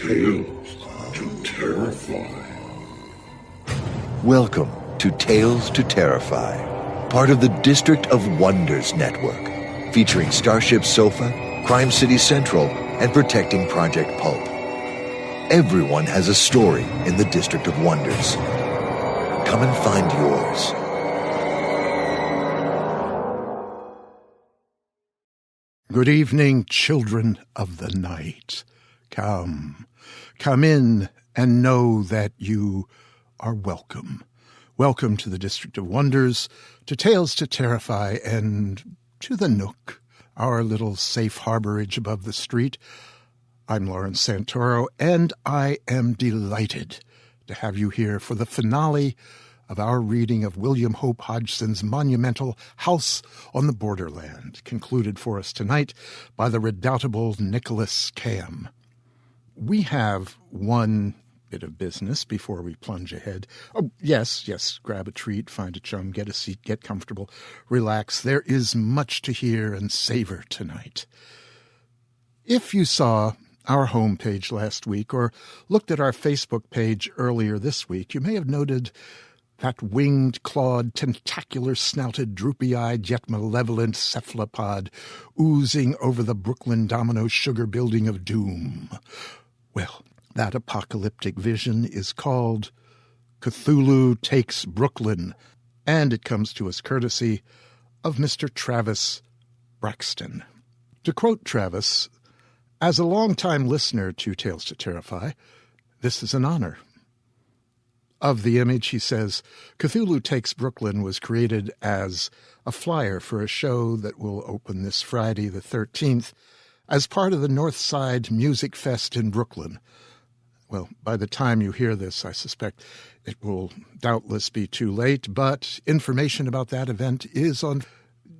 Tales to Terrify. Welcome to Tales to Terrify, part of the District of Wonders network, featuring Starship Sofa, Crime City Central, and Protecting Project Pulp. Everyone has a story in the District of Wonders. Come and find yours. Good evening, children of the night. Come in and know that you are welcome. Welcome to the District of Wonders, to Tales to Terrify, and to the Nook, our little safe harborage above the street. I'm Lawrence Santoro, and I am delighted to have you here for the finale of our reading of William Hope Hodgson's monumental House on the Borderland, concluded for us tonight by the redoubtable Nicholas Camm. We have one bit of business before we plunge ahead. Oh, yes, grab a treat, find a chum, get a seat, get comfortable, relax. There is much to hear and savor tonight. If you saw our homepage last week or looked at our Facebook page earlier this week, you may have noted that winged, clawed, tentacular-snouted, droopy-eyed, yet malevolent cephalopod oozing over the Brooklyn Domino Sugar Building of Doom. Well, that apocalyptic vision is called Cthulhu Takes Brooklyn, and it comes to us courtesy of Mr. Travis Braxton. To quote Travis, as a longtime listener to Tales to Terrify, this is an honor. Of the image, he says, Cthulhu Takes Brooklyn was created as a flyer for a show that will open this Friday the 13th as part of the North Side Music Fest in Brooklyn. Well, by the time you hear this, I suspect it will doubtless be too late, but information about that event is at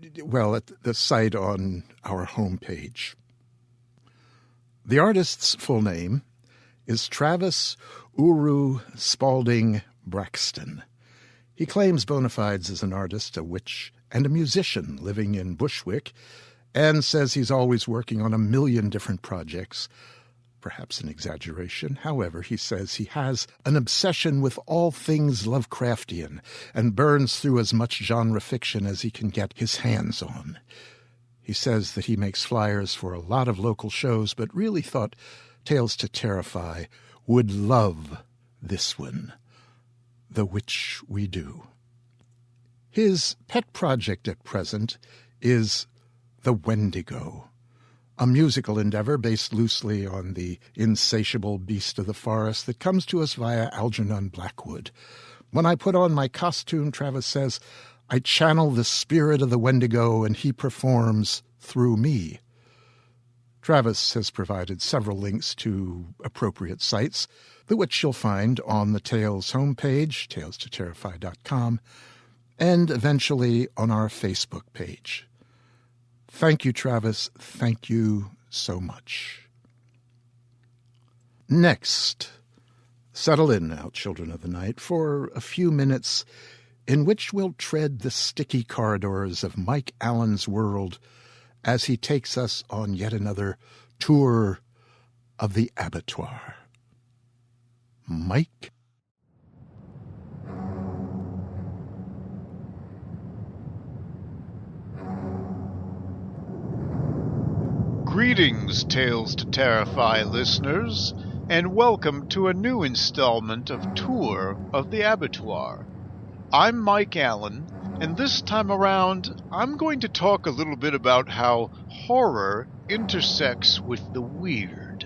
the site on our homepage. The artist's full name is Travis Uru Spalding Braxton. He claims bona fides as an artist, a witch, and a musician living in Bushwick, and says he's always working on 1 million different projects. Perhaps an exaggeration. However, he says he has an obsession with all things Lovecraftian and burns through as much genre fiction as he can get his hands on. He says that he makes flyers for a lot of local shows, but really thought Tales to Terrify would love this one, The Witch We Do. His pet project at present is The Wendigo, a musical endeavor based loosely on the insatiable beast of the forest that comes to us via Algernon Blackwood. When I put on my costume, Travis says, I channel the spirit of the Wendigo and he performs through me. Travis has provided several links to appropriate sites, which you'll find on the Tales homepage, talestoterrify.com, and eventually on our Facebook page. Thank you, Travis. Thank you so much. Next, settle in now, children of the night, for a few minutes in which we'll tread the sticky corridors of Mike Allen's world as he takes us on yet another tour of the Abattoir. Mike? Greetings, Tales to Terrify listeners, and welcome to a new installment of Tour of the Abattoir. I'm Mike Allen, and this time around, I'm going to talk a little bit about how horror intersects with the weird.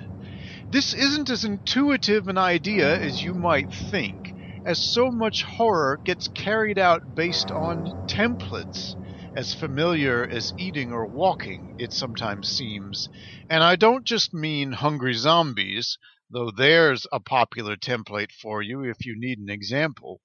This isn't as intuitive an idea as you might think, as so much horror gets carried out based on templates, as familiar as eating or walking, it sometimes seems. And I don't just mean Hungry Zombies, though there's a popular template for you if you need an example.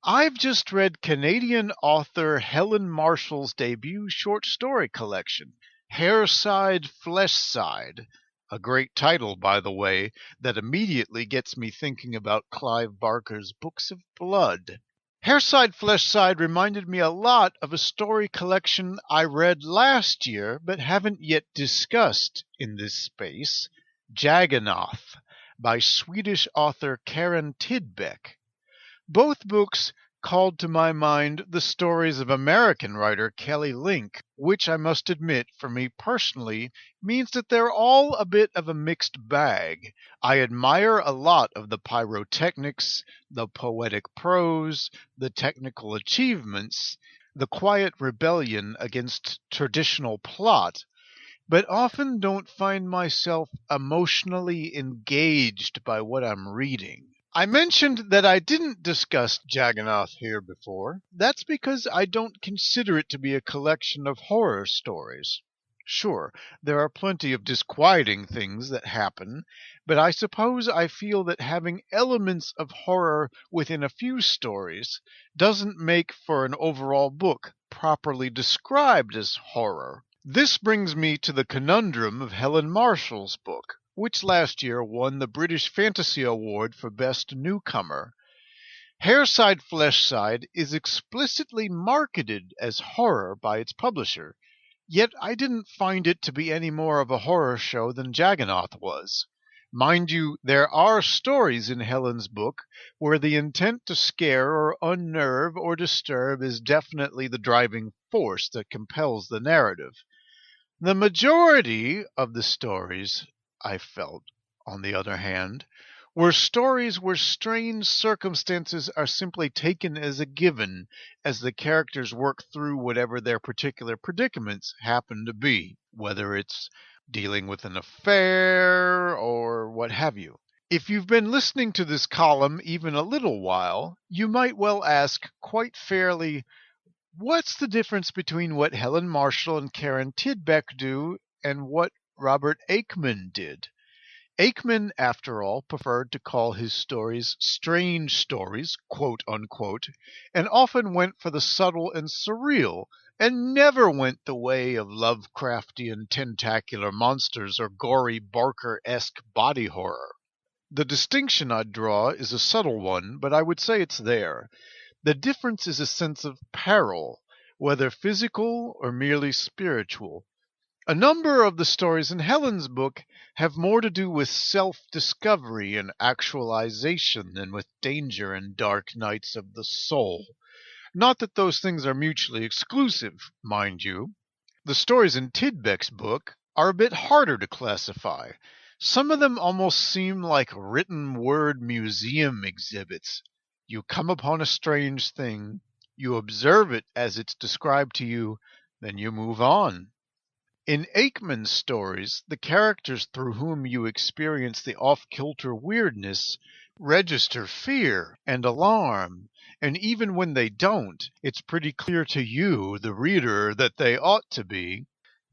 I've just read Canadian author Helen Marshall's debut short story collection, Hairside, Fleshside, a great title, by the way, that immediately gets me thinking about Clive Barker's Books of Blood. Hairside, Fleshside reminded me a lot of a story collection I read last year but haven't yet discussed in this space, Jagannath by Swedish author Karen Tidbeck. Both books called to my mind the stories of American writer Kelly Link, which I must admit, for me personally, means that they're all a bit of a mixed bag. I admire a lot of the pyrotechnics, the poetic prose, the technical achievements, the quiet rebellion against traditional plot, but often don't find myself emotionally engaged by what I'm reading. I mentioned that I didn't discuss Jagannath here before. That's because I don't consider it to be a collection of horror stories. Sure, there are plenty of disquieting things that happen, but I suppose I feel that having elements of horror within a few stories doesn't make for an overall book properly described as horror. This brings me to the conundrum of Helen Marshall's book, which last year won the British Fantasy Award for Best Newcomer. Hairside Fleshside is explicitly marketed as horror by its publisher, yet I didn't find it to be any more of a horror show than Jagannath was. Mind you, there are stories in Helen's book where the intent to scare or unnerve or disturb is definitely the driving force that compels the narrative. The majority of the stories, I felt, on the other hand, were stories where strange circumstances are simply taken as a given as the characters work through whatever their particular predicaments happen to be, whether it's dealing with an affair or what have you. If you've been listening to this column even a little while, you might well ask quite fairly, what's the difference between what Helen Marshall and Karen Tidbeck do and what Robert Aickman did? Aickman, after all, preferred to call his stories strange stories, quote unquote, and often went for the subtle and surreal, and never went the way of Lovecraftian tentacular monsters or gory Barker-esque body horror. The distinction I'd draw is a subtle one, but I would say it's there. The difference is a sense of peril, whether physical or merely spiritual. A number of the stories in Helen's book have more to do with self-discovery and actualization than with danger and dark nights of the soul. Not that those things are mutually exclusive, mind you. The stories in Tidbeck's book are a bit harder to classify. Some of them almost seem like written word museum exhibits. You come upon a strange thing, you observe it as it's described to you, then you move on. In Aickman's stories, the characters through whom you experience the off-kilter weirdness register fear and alarm, and even when they don't, it's pretty clear to you, the reader, that they ought to be.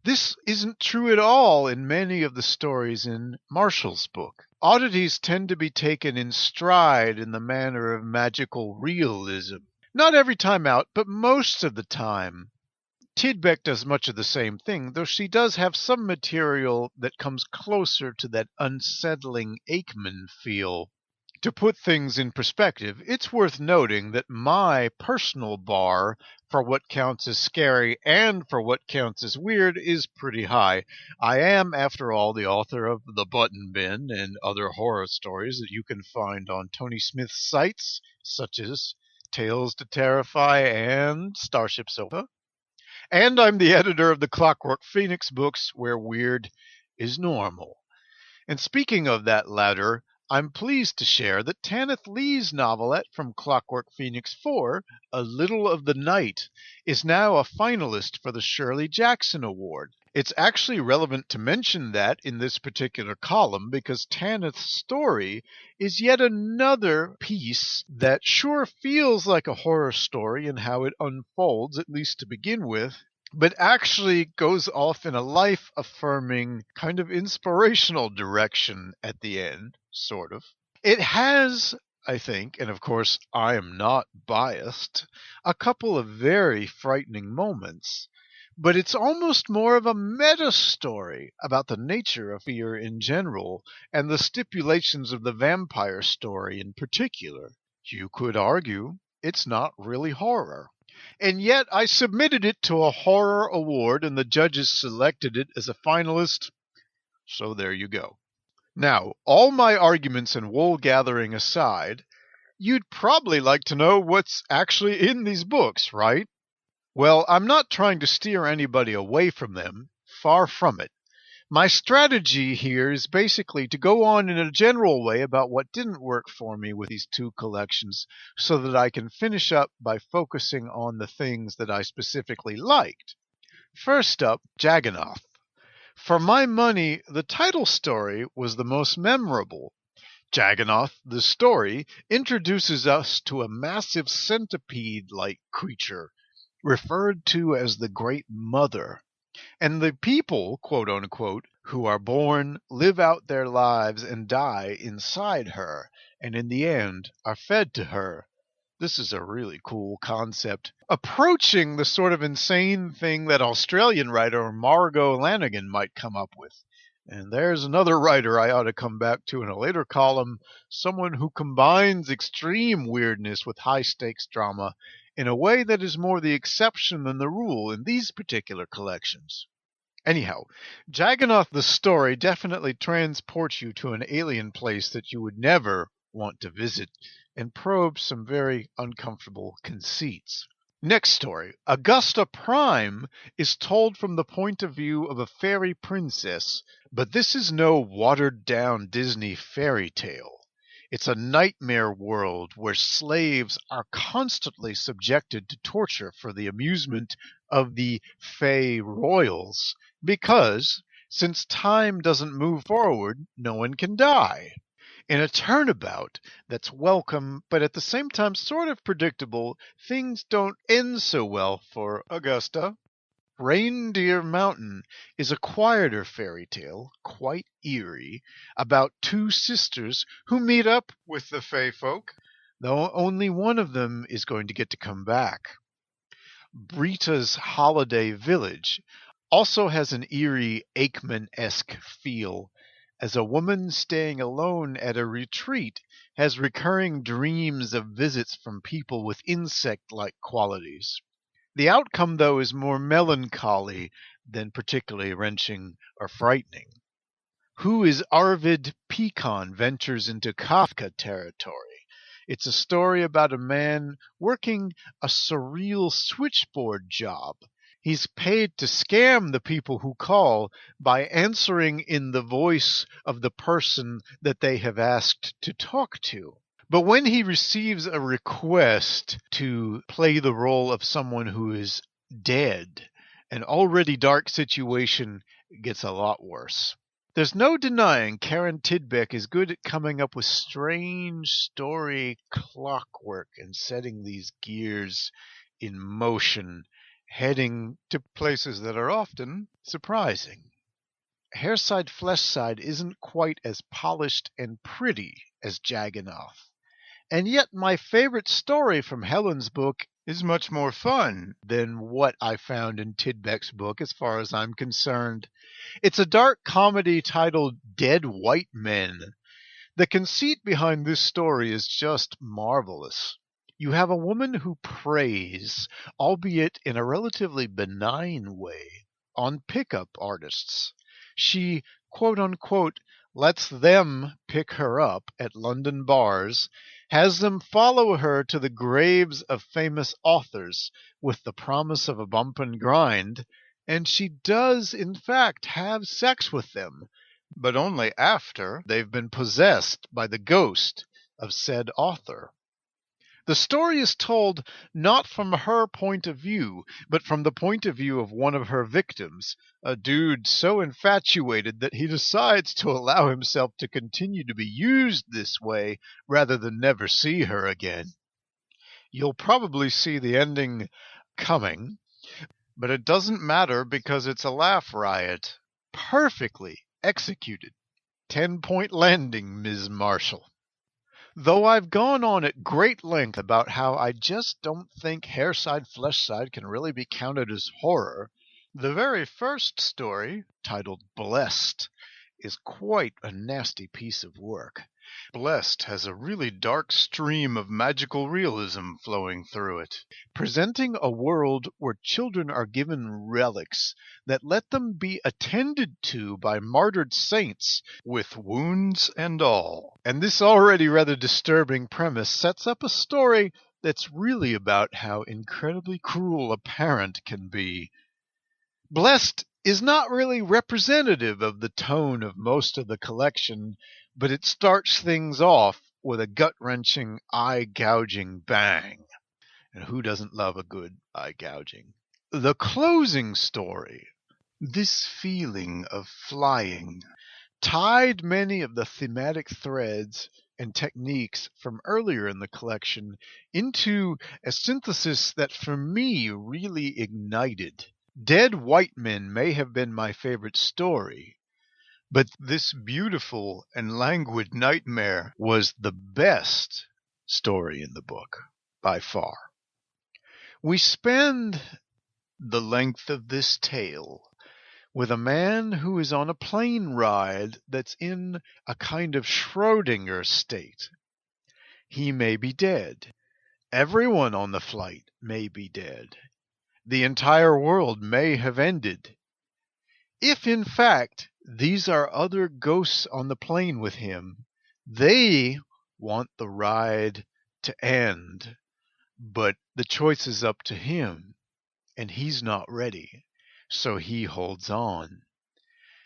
This isn't true at all in many of the stories in Marshall's book. Oddities tend to be taken in stride in the manner of magical realism. Not every time out, but most of the time. Tidbeck does much of the same thing, though she does have some material that comes closer to that unsettling Aickman feel. To put things in perspective, it's worth noting that my personal bar for what counts as scary and for what counts as weird is pretty high. I am, after all, the author of The Button Bin and other horror stories that you can find on Tony Smith's sites, such as Tales to Terrify and Starship Sofa. And I'm the editor of the Clockwork Phoenix books, where weird is normal. And speaking of that latter, I'm pleased to share that Tanith Lee's novelette from Clockwork Phoenix 4, A Little of the Night, is now a finalist for the Shirley Jackson Award. It's actually relevant to mention that in this particular column because Tanith's story is yet another piece that sure feels like a horror story in how it unfolds, at least to begin with, but actually goes off in a life-affirming, kind of inspirational direction at the end, sort of. It has, I think, and of course I am not biased, a couple of very frightening moments, but it's almost more of a meta-story about the nature of fear in general and the stipulations of the vampire story in particular. You could argue it's not really horror. And yet I submitted it to a horror award and the judges selected it as a finalist. So there you go. Now, all my arguments and wool gathering aside, you'd probably like to know what's actually in these books, right? Well, I'm not trying to steer anybody away from them. Far from it. My strategy here is basically to go on in a general way about what didn't work for me with these two collections so that I can finish up by focusing on the things that I specifically liked. First up, Jagannath. For my money, the title story was the most memorable. Jagannath, the story, introduces us to a massive centipede-like creature, referred to as the Great Mother. And the people, quote unquote, who are born, live out their lives, and die inside her, and in the end are fed to her. This is a really cool concept, approaching the sort of insane thing that Australian writer Margot Lanigan might come up with. And there's another writer I ought to come back to in a later column, someone who combines extreme weirdness with high-stakes drama in a way that is more the exception than the rule in these particular collections. Anyhow, Jagannath the story definitely transports you to an alien place that you would never want to visit and probes some very uncomfortable conceits. Next story, Augusta Prime is told from the point of view of a fairy princess, but this is no watered-down Disney fairy tale. It's a nightmare world where slaves are constantly subjected to torture for the amusement of the Fey royals, because, since time doesn't move forward, no one can die. In a turnabout that's welcome, but at the same time sort of predictable, things don't end so well for Augusta. Reindeer Mountain is a quieter fairy tale, quite eerie, about two sisters who meet up with the Fey folk, though only one of them is going to get to come back. Brita's Holiday Village also has an eerie Aikman-esque feel, as a woman staying alone at a retreat has recurring dreams of visits from people with insect-like qualities. The outcome, though, is more melancholy than particularly wrenching or frightening. Who is Arvid Pecan ventures into Kafka territory. It's a story about a man working a surreal switchboard job. He's paid to scam the people who call by answering in the voice of the person that they have asked to talk to. But when he receives a request to play the role of someone who is dead, an already dark situation gets a lot worse. There's no denying Karen Tidbeck is good at coming up with strange story clockwork and setting these gears in motion, heading to places that are often surprising. Hairside Fleshside isn't quite as polished and pretty as Jagannath. And yet my favorite story from Helen's book is much more fun than what I found in Tidbeck's book as far as I'm concerned. It's a dark comedy titled Dead White Men. The conceit behind this story is just marvelous. You have a woman who preys, albeit in a relatively benign way, on pickup artists. She, quote unquote, lets them pick her up at London bars, has them follow her to the graves of famous authors with the promise of a bump and grind, and she does in fact have sex with them, but only after they've been possessed by the ghost of said author. The story is told not from her point of view, but from the point of view of one of her victims, a dude so infatuated that he decides to allow himself to continue to be used this way rather than never see her again. You'll probably see the ending coming, but it doesn't matter because it's a laugh riot. Perfectly executed. 10-point landing, Ms. Marshall. Though I've gone on at great length about how I just don't think Hairside Fleshside can really be counted as horror, the very first story, titled Blessed, is quite a nasty piece of work. Blessed has a really dark stream of magical realism flowing through it, presenting a world where children are given relics that let them be attended to by martyred saints with wounds and all. And this already rather disturbing premise sets up a story that's really about how incredibly cruel a parent can be. Blessed is not really representative of the tone of most of the collection, but it starts things off with a gut-wrenching, eye-gouging bang. And who doesn't love a good eye-gouging? The closing story, this feeling of flying, tied many of the thematic threads and techniques from earlier in the collection into a synthesis that for me really ignited. Dead White Men may have been my favorite story, but this beautiful and languid nightmare was the best story in the book, by far. We spend the length of this tale with a man who is on a plane ride that's in a kind of Schrödinger state. He may be dead. Everyone on the flight may be dead. The entire world may have ended. If, in fact, these are other ghosts on the plane with him, they want the ride to end, but the choice is up to him, and he's not ready, so he holds on.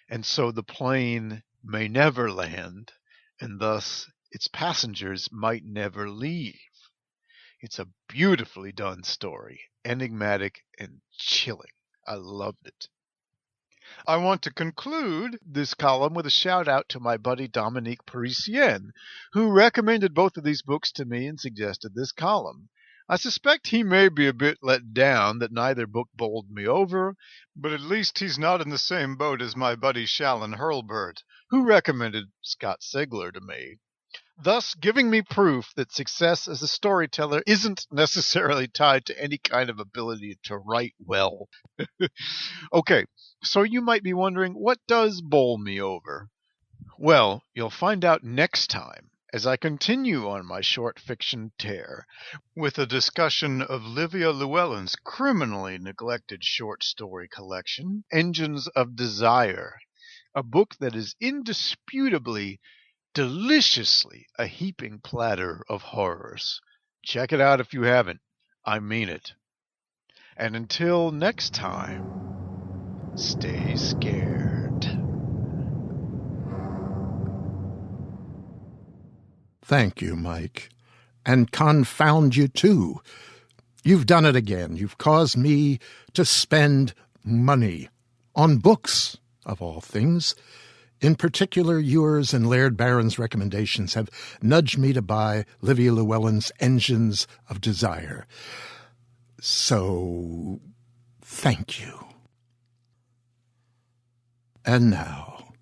And so the plane may never land, and thus its passengers might never leave. It's a beautifully done story, enigmatic and chilling. I loved it. I want to conclude this column with a shout out to my buddy Dominique Parisien, who recommended both of these books to me and suggested this column. I suspect he may be a bit let down that neither book bowled me over, but at least he's not in the same boat as my buddy Shallon Hurlburt, who recommended Scott Sigler to me, thus giving me proof that success as a storyteller isn't necessarily tied to any kind of ability to write well. Okay, so you might be wondering, what does bowl me over? Well, you'll find out next time as I continue on my short fiction tear with a discussion of Livia Llewellyn's criminally neglected short story collection, Engines of Desire, a book that is indisputably, deliciously a heaping platter of horrors. Check it out if you haven't. I mean it. And until next time, stay scared. Thank you, Mike. And confound you, too. You've done it again. You've caused me to spend money on books, of all things. In particular, yours and Laird Barron's recommendations have nudged me to buy Livia Llewellyn's Engines of Desire. So, thank you. And now,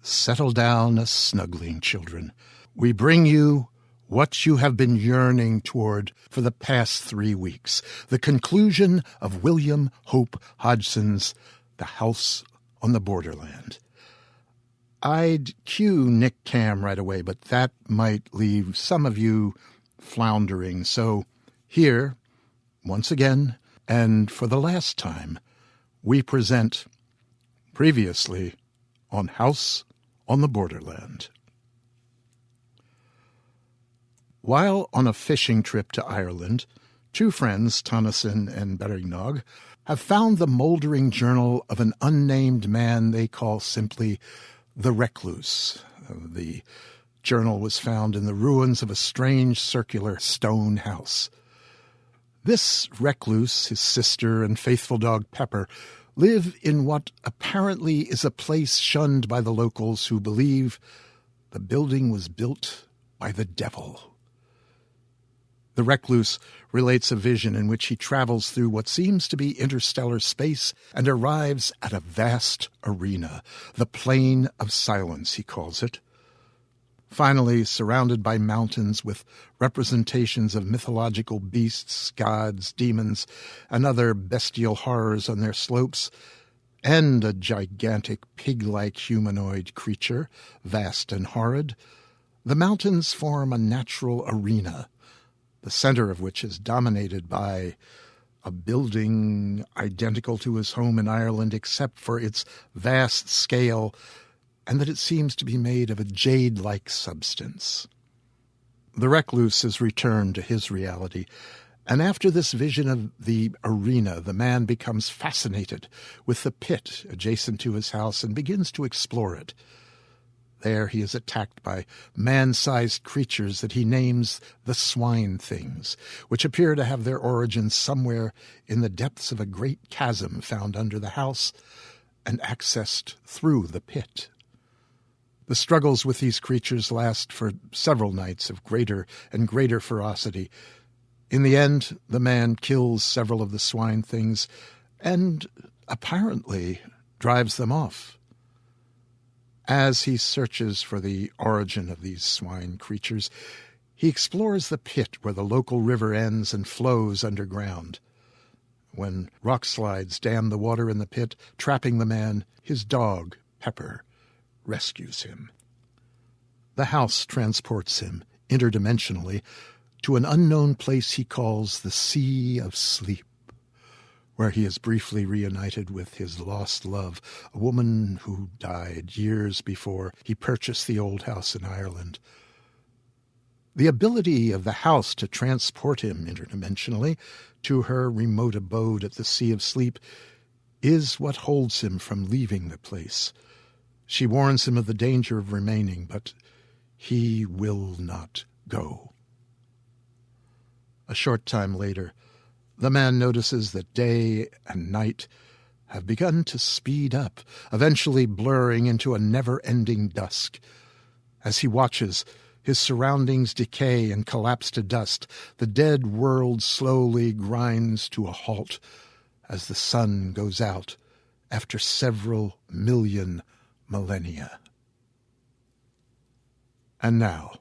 settle down a snuggling, children. We bring you what you have been yearning toward for the past 3 weeks, the conclusion of William Hope Hodgson's The House on the Borderland. I'd cue Nick Camm right away, but that might leave some of you floundering. So here, once again, and for the last time, we present previously on House on the Borderland. While on a fishing trip to Ireland, two friends, Tonneson and Berignog, have found the moldering journal of an unnamed man they call simply the Recluse. The journal was found in the ruins of a strange circular stone house. This Recluse, his sister, and faithful dog Pepper live in what apparently is a place shunned by the locals who believe the building was built by the devil. The Recluse relates a vision in which he travels through what seems to be interstellar space and arrives at a vast arena, the Plain of Silence, he calls it. Finally, surrounded by mountains with representations of mythological beasts, gods, demons, and other bestial horrors on their slopes, and a gigantic pig-like humanoid creature, vast and horrid, The mountains form a natural arena, the center of which is dominated by a building identical to his home in Ireland except for its vast scale and that it seems to be made of a jade-like substance. The recluse is returned to his reality, and after this vision of the arena, the man becomes fascinated with the pit adjacent to his house and begins to explore it. There he is attacked by man-sized creatures that he names the swine things, which appear to have their origins somewhere in the depths of a great chasm found under the house and accessed through the pit. The struggles with these creatures last for several nights of greater and greater ferocity. In the end, the man kills several of the swine things and apparently drives them off. As he searches for the origin of these swine creatures, he explores the pit where the local river ends and flows underground. When rock slides dam the water in the pit, trapping the man, his dog, Pepper, rescues him. The house transports him, interdimensionally, to an unknown place he calls the Sea of Sleep, where he is briefly reunited with his lost love, a woman who died years before he purchased the old house in Ireland. The ability of the house to transport him interdimensionally to her remote abode at the Sea of Sleep is what holds him from leaving the place. She warns him of the danger of remaining, but he will not go. A short time later, the man notices that day and night have begun to speed up, eventually blurring into a never-ending dusk. As he watches, his surroundings decay and collapse to dust. The dead world slowly grinds to a halt as the sun goes out after several million millennia. And now,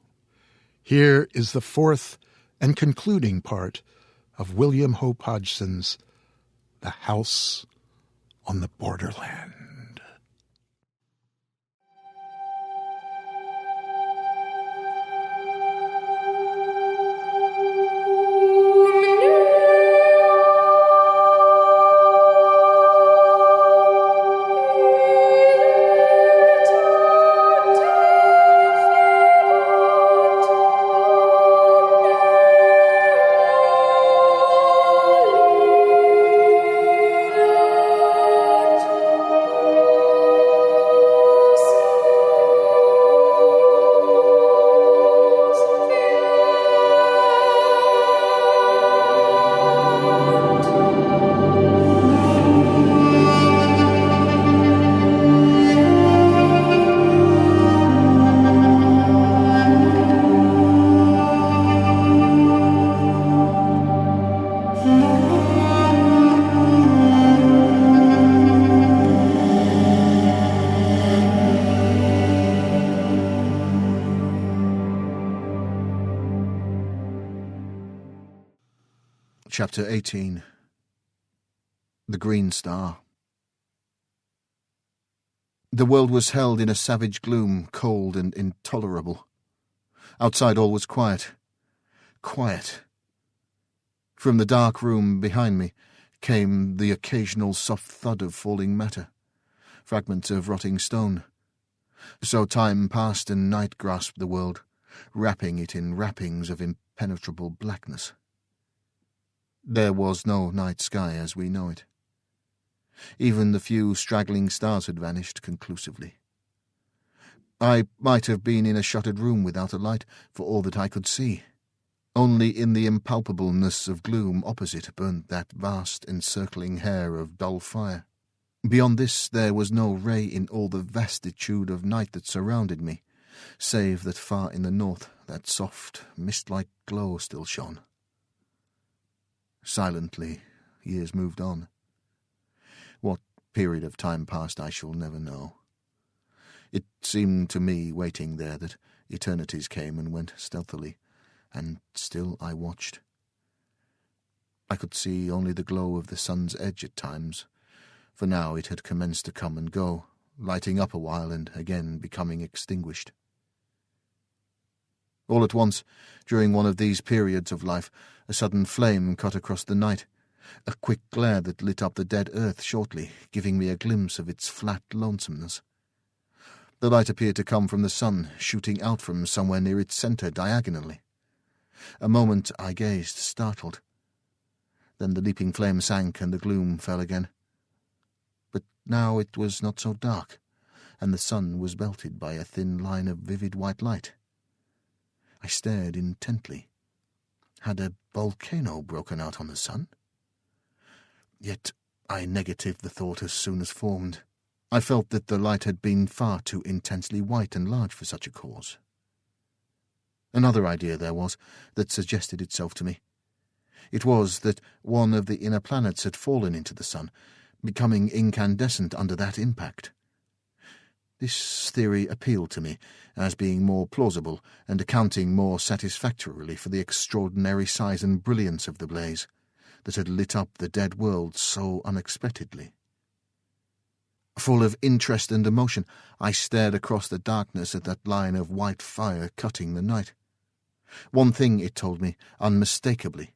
here is the fourth and concluding part of William Hope Hodgson's The House on the Borderland. Chapter 18. The Green Star. The world was held in a savage gloom, cold and intolerable. Outside all was quiet. Quiet. From the dark room behind me came the occasional soft thud of falling matter, fragments of rotting stone. So time passed and night grasped the world, wrapping it in wrappings of impenetrable blackness. There was no night sky as we know it. Even the few straggling stars had vanished conclusively. I might have been in a shuttered room without a light for all that I could see. Only in the impalpableness of gloom opposite burnt that vast encircling hair of dull fire. Beyond this there was no ray in all the vastitude of night that surrounded me, save that far in the north that soft, mist-like glow still shone. Silently, years moved on. What period of time passed I shall never know. It seemed to me, waiting there, that eternities came and went stealthily, and still I watched. I could see only the glow of the sun's edge at times, for now it had commenced to come and go, lighting up a while and again becoming extinguished. All at once, during one of these periods of life, a sudden flame cut across the night, a quick glare that lit up the dead earth shortly, giving me a glimpse of its flat lonesomeness. The light appeared to come from the sun, shooting out from somewhere near its centre diagonally. A moment I gazed, startled. Then the leaping flame sank and the gloom fell again. But now it was not so dark, and the sun was belted by a thin line of vivid white light. I stared intently. Had a volcano broken out on the sun? Yet I negatived the thought as soon as formed. I felt that the light had been far too intensely white and large for such a cause. Another idea there was that suggested itself to me. It was that one of the inner planets had fallen into the sun, becoming incandescent under that impact. This theory appealed to me as being more plausible and accounting more satisfactorily for the extraordinary size and brilliance of the blaze that had lit up the dead world so unexpectedly. Full of interest and emotion, I stared across the darkness at that line of white fire cutting the night. One thing it told me, unmistakably: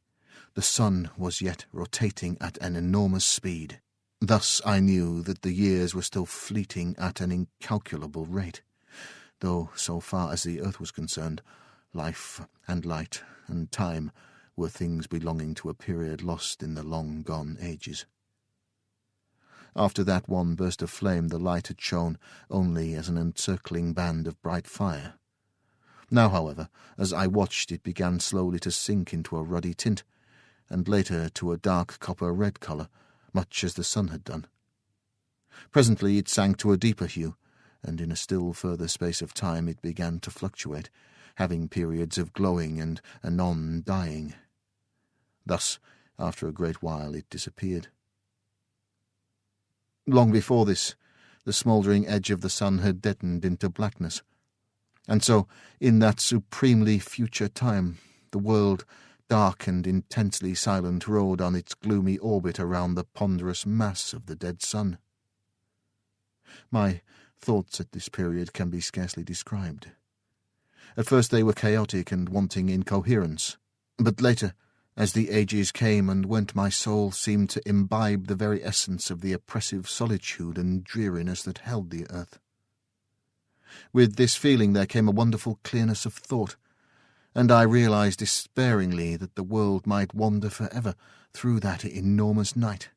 the sun was yet rotating at an enormous speed. Thus I knew that the years were still fleeting at an incalculable rate, though so far as the earth was concerned, life and light and time were things belonging to a period lost in the long-gone ages. After that one burst of flame, the light had shone only as an encircling band of bright fire. Now, however, as I watched, it began slowly to sink into a ruddy tint, and later to a dark copper-red colour, much as the sun had done. Presently it sank to a deeper hue, and in a still further space of time it began to fluctuate, having periods of glowing and anon dying. Thus, after a great while, it disappeared. Long before this, the smouldering edge of the sun had deadened into blackness, and so, in that supremely future time, the world, dark and intensely silent, rode on its gloomy orbit around the ponderous mass of the dead sun. My thoughts at this period can be scarcely described. At first they were chaotic and wanting in coherence, but later, as the ages came and went, my soul seemed to imbibe the very essence of the oppressive solitude and dreariness that held the earth. With this feeling there came a wonderful clearness of thought, and I realized despairingly that the world might wander forever through that enormous night.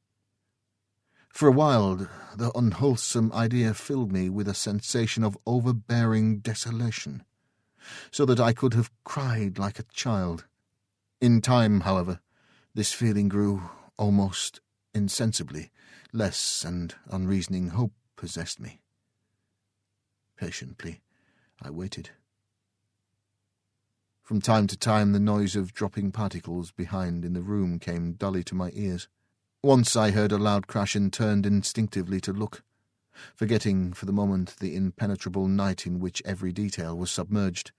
For a while the unwholesome idea filled me with a sensation of overbearing desolation, so that I could have cried like a child. In time, however, this feeling grew almost insensibly less, and unreasoning hope possessed me. Patiently I waited. From time to time the noise of dropping particles behind in the room came dully to my ears. Once I heard a loud crash and turned instinctively to look, forgetting for the moment the impenetrable night in which every detail was submerged.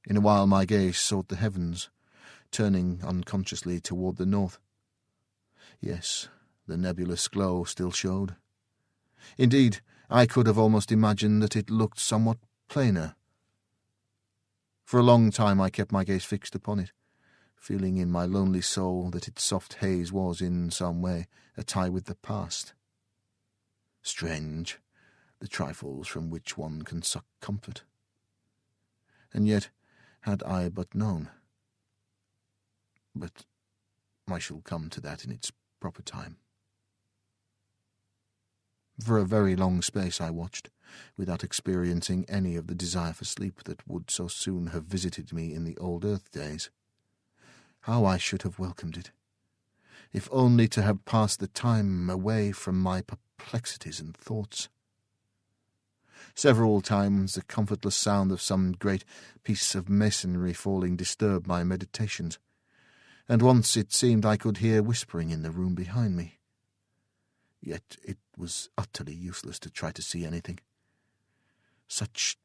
In a while my gaze sought the heavens, turning unconsciously toward the north. Yes, the nebulous glow still showed. Indeed, I could have almost imagined that it looked somewhat plainer. For a long time I kept my gaze fixed upon it, feeling in my lonely soul that its soft haze was, in some way, a tie with the past. Strange, the trifles from which one can suck comfort. And yet, had I but known. But I shall come to that in its proper time. For a very long space I watched, without experiencing any of the desire for sleep that would so soon have visited me in the old earth days. How I should have welcomed it, if only to have passed the time away from my perplexities and thoughts. Several times the comfortless sound of some great piece of masonry falling disturbed my meditations, and once it seemed I could hear whispering in the room behind me. Yet it was utterly useless to try to see anything. Such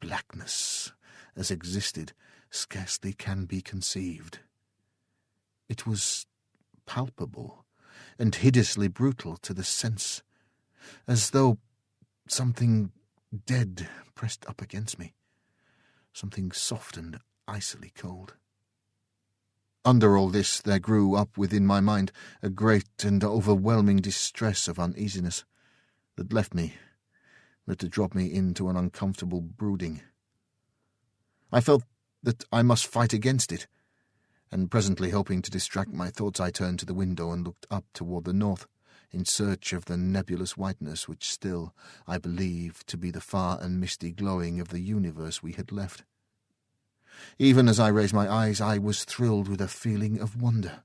blackness as existed scarcely can be conceived. It was palpable and hideously brutal to the sense, as though something dead pressed up against me, something soft and icily cold. Under all this there grew up within my mind a great and overwhelming distress of uneasiness that left to drop me into an uncomfortable brooding. I felt that I must fight against it, and presently, hoping to distract my thoughts, I turned to the window and looked up toward the north, in search of the nebulous whiteness which still I believed to be the far and misty glowing of the universe we had left. Even as I raised my eyes, I was thrilled with a feeling of wonder,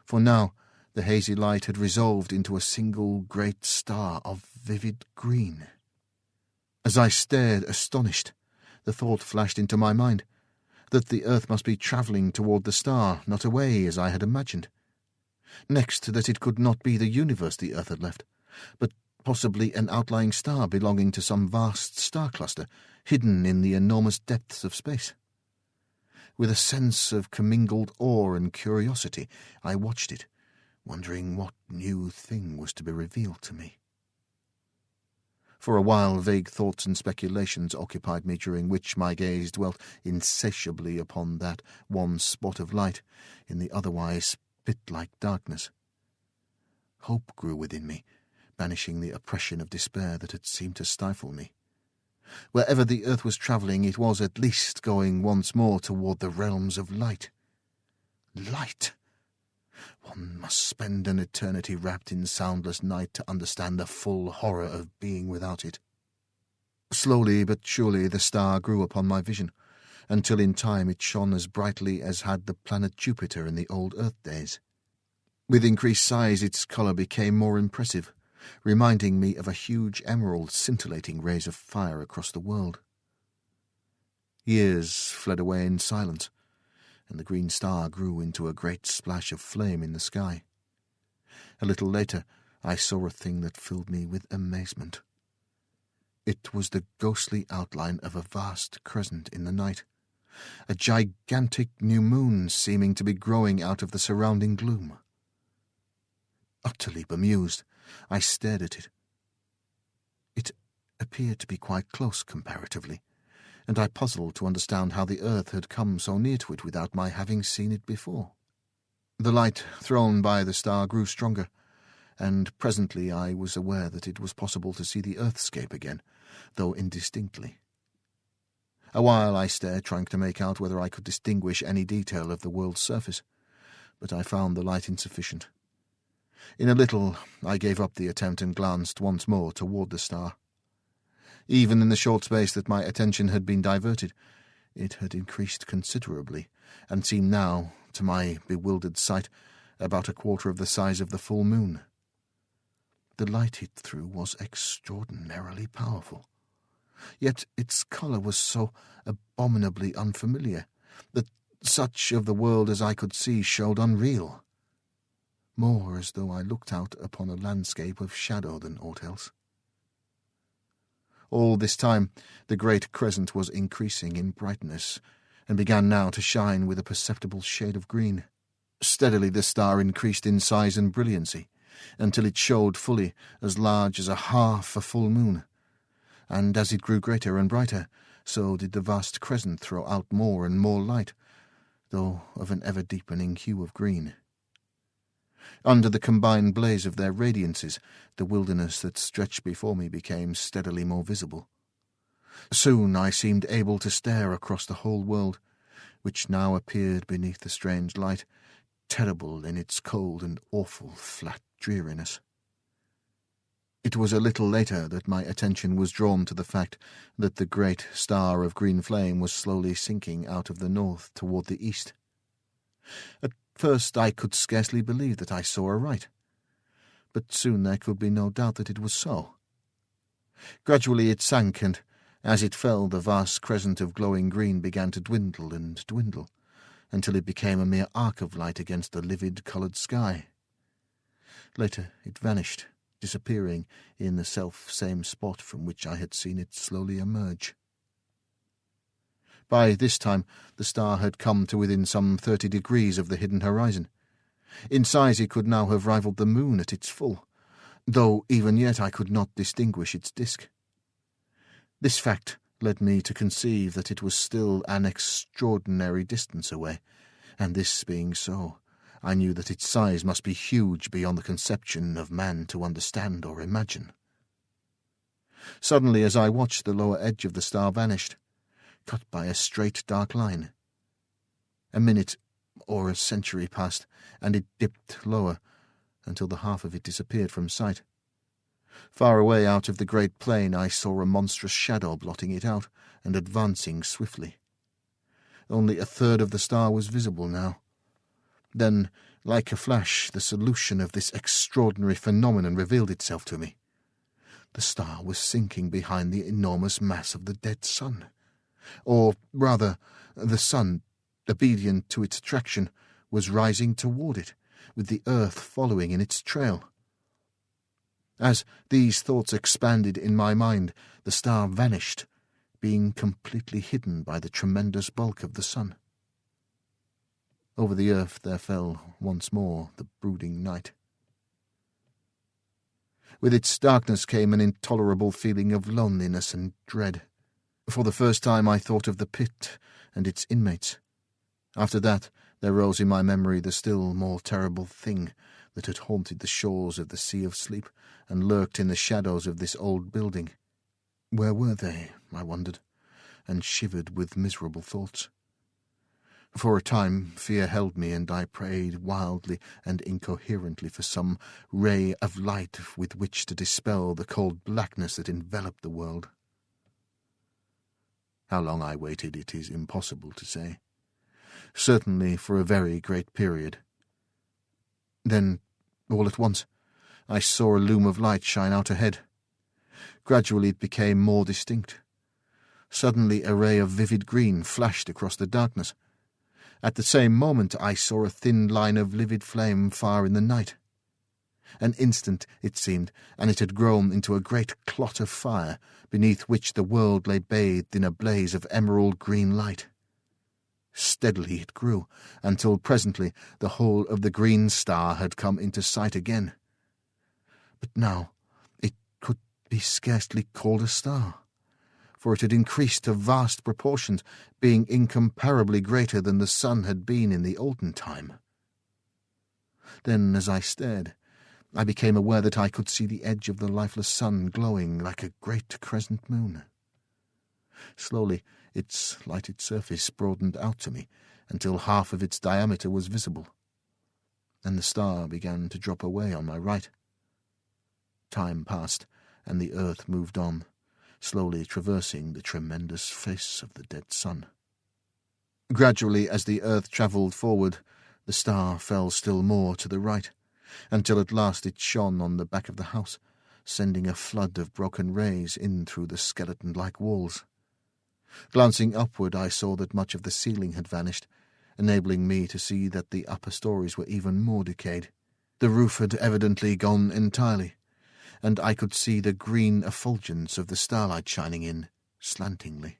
for now the hazy light had resolved into a single great star of vivid green. As I stared astonished, the thought flashed into my mind that the earth must be travelling toward the star, not away as I had imagined. Next, that it could not be the universe the earth had left, but possibly an outlying star belonging to some vast star cluster, hidden in the enormous depths of space. With a sense of commingled awe and curiosity, I watched it, wondering what new thing was to be revealed to me. For a while vague thoughts and speculations occupied me, during which my gaze dwelt insatiably upon that one spot of light in the otherwise pit-like darkness. Hope grew within me, banishing the oppression of despair that had seemed to stifle me. Wherever the earth was travelling, it was at least going once more toward the realms of light. Light! One must spend an eternity wrapped in soundless night to understand the full horror of being without it. Slowly but surely the star grew upon my vision, until in time it shone as brightly as had the planet Jupiter in the old Earth days. With increased size its colour became more impressive, reminding me of a huge emerald scintillating rays of fire across the world. Years fled away in silence, and the green star grew into a great splash of flame in the sky. A little later I saw a thing that filled me with amazement. It was the ghostly outline of a vast crescent in the night, a gigantic new moon seeming to be growing out of the surrounding gloom. Utterly bemused, I stared at it. It appeared to be quite close comparatively, and I puzzled to understand how the earth had come so near to it without my having seen it before. The light thrown by the star grew stronger, and presently I was aware that it was possible to see the earthscape again, though indistinctly. A while I stared, trying to make out whether I could distinguish any detail of the world's surface, but I found the light insufficient. In a little I gave up the attempt and glanced once more toward the star. Even in the short space that my attention had been diverted, it had increased considerably, and seemed now, to my bewildered sight, about a quarter of the size of the full moon. The light it threw was extraordinarily powerful, yet its colour was so abominably unfamiliar that such of the world as I could see showed unreal, more as though I looked out upon a landscape of shadow than aught else. All this time the great crescent was increasing in brightness, and began now to shine with a perceptible shade of green. Steadily the star increased in size and brilliancy, until it showed fully as large as half a full moon, and as it grew greater and brighter, so did the vast crescent throw out more and more light, though of an ever-deepening hue of green. Under the combined blaze of their radiances, the wilderness that stretched before me became steadily more visible. Soon I seemed able to stare across the whole world, which now appeared beneath the strange light, terrible in its cold and awful flat dreariness. It was a little later that my attention was drawn to the fact that the great star of green flame was slowly sinking out of the north toward the east. At first I could scarcely believe that I saw aright, but soon there could be no doubt that it was so. Gradually it sank, and as it fell the vast crescent of glowing green began to dwindle and dwindle, until it became a mere arc of light against the livid coloured sky. Later it vanished, disappearing in the self-same spot from which I had seen it slowly emerge. By this time the star had come to within some 30 degrees of the hidden horizon. In size it could now have rivalled the moon at its full, though even yet I could not distinguish its disk. This fact led me to conceive that it was still an extraordinary distance away, and this being so, I knew that its size must be huge beyond the conception of man to understand or imagine. Suddenly, as I watched, the lower edge of the star vanished, cut by a straight dark line. A minute or a century passed, and it dipped lower, until the half of it disappeared from sight. Far away out of the great plain I saw a monstrous shadow blotting it out and advancing swiftly. Only a third of the star was visible now. Then, like a flash, the solution of this extraordinary phenomenon revealed itself to me. The star was sinking behind the enormous mass of the dead sun. Or, rather, the sun, obedient to its attraction, was rising toward it, with the earth following in its trail. As these thoughts expanded in my mind, the star vanished, being completely hidden by the tremendous bulk of the sun. Over the earth there fell once more the brooding night. With its darkness came an intolerable feeling of loneliness and dread. For the first time I thought of the pit and its inmates. After that there rose in my memory the still more terrible thing that had haunted the shores of the Sea of Sleep and lurked in the shadows of this old building. Where were they, I wondered, and shivered with miserable thoughts. For a time fear held me, and I prayed wildly and incoherently for some ray of light with which to dispel the cold blackness that enveloped the world. How long I waited it is impossible to say. Certainly for a very great period. Then, all at once, I saw a loom of light shine out ahead. Gradually it became more distinct. Suddenly a ray of vivid green flashed across the darkness. At the same moment I saw a thin line of livid flame far in the night. An instant, it seemed, and it had grown into a great clot of fire, beneath which the world lay bathed in a blaze of emerald-green light. Steadily it grew, until presently the whole of the green star had come into sight again. But now it could be scarcely called a star, for it had increased to vast proportions, being incomparably greater than the sun had been in the olden time. Then, as I stared, I became aware that I could see the edge of the lifeless sun glowing like a great crescent moon. Slowly its lighted surface broadened out to me until half of its diameter was visible, and the star began to drop away on my right. Time passed, and the earth moved on, slowly traversing the tremendous face of the dead sun. Gradually, as the earth travelled forward, the star fell still more to the right, until at last it shone on the back of the house, sending a flood of broken rays in through the skeleton-like walls. Glancing upward, I saw that much of the ceiling had vanished, enabling me to see that the upper stories were even more decayed. The roof had evidently gone entirely, and I could see the green effulgence of the starlight shining in, slantingly.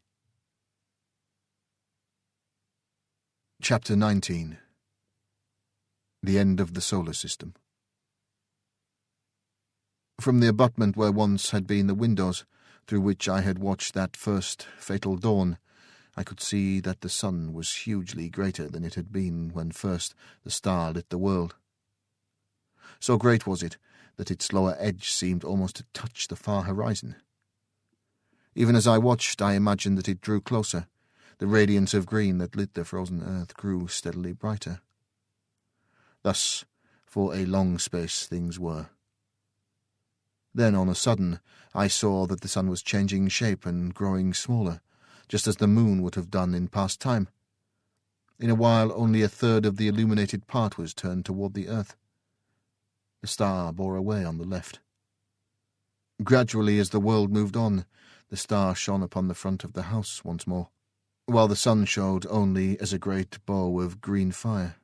Chapter 19. The End of the Solar System. From the abutment where once had been the windows, through which I had watched that first fatal dawn, I could see that the sun was hugely greater than it had been when first the star lit the world. So great was it that its lower edge seemed almost to touch the far horizon. Even as I watched, I imagined that it drew closer. The radiance of green that lit the frozen earth grew steadily brighter. Thus, for a long space, things were. Then, on a sudden, I saw that the sun was changing shape and growing smaller, just as the moon would have done in past time. In a while, only a third of the illuminated part was turned toward the earth. The star bore away on the left. Gradually, as the world moved on, the star shone upon the front of the house once more, while the sun showed only as a great bow of green fire.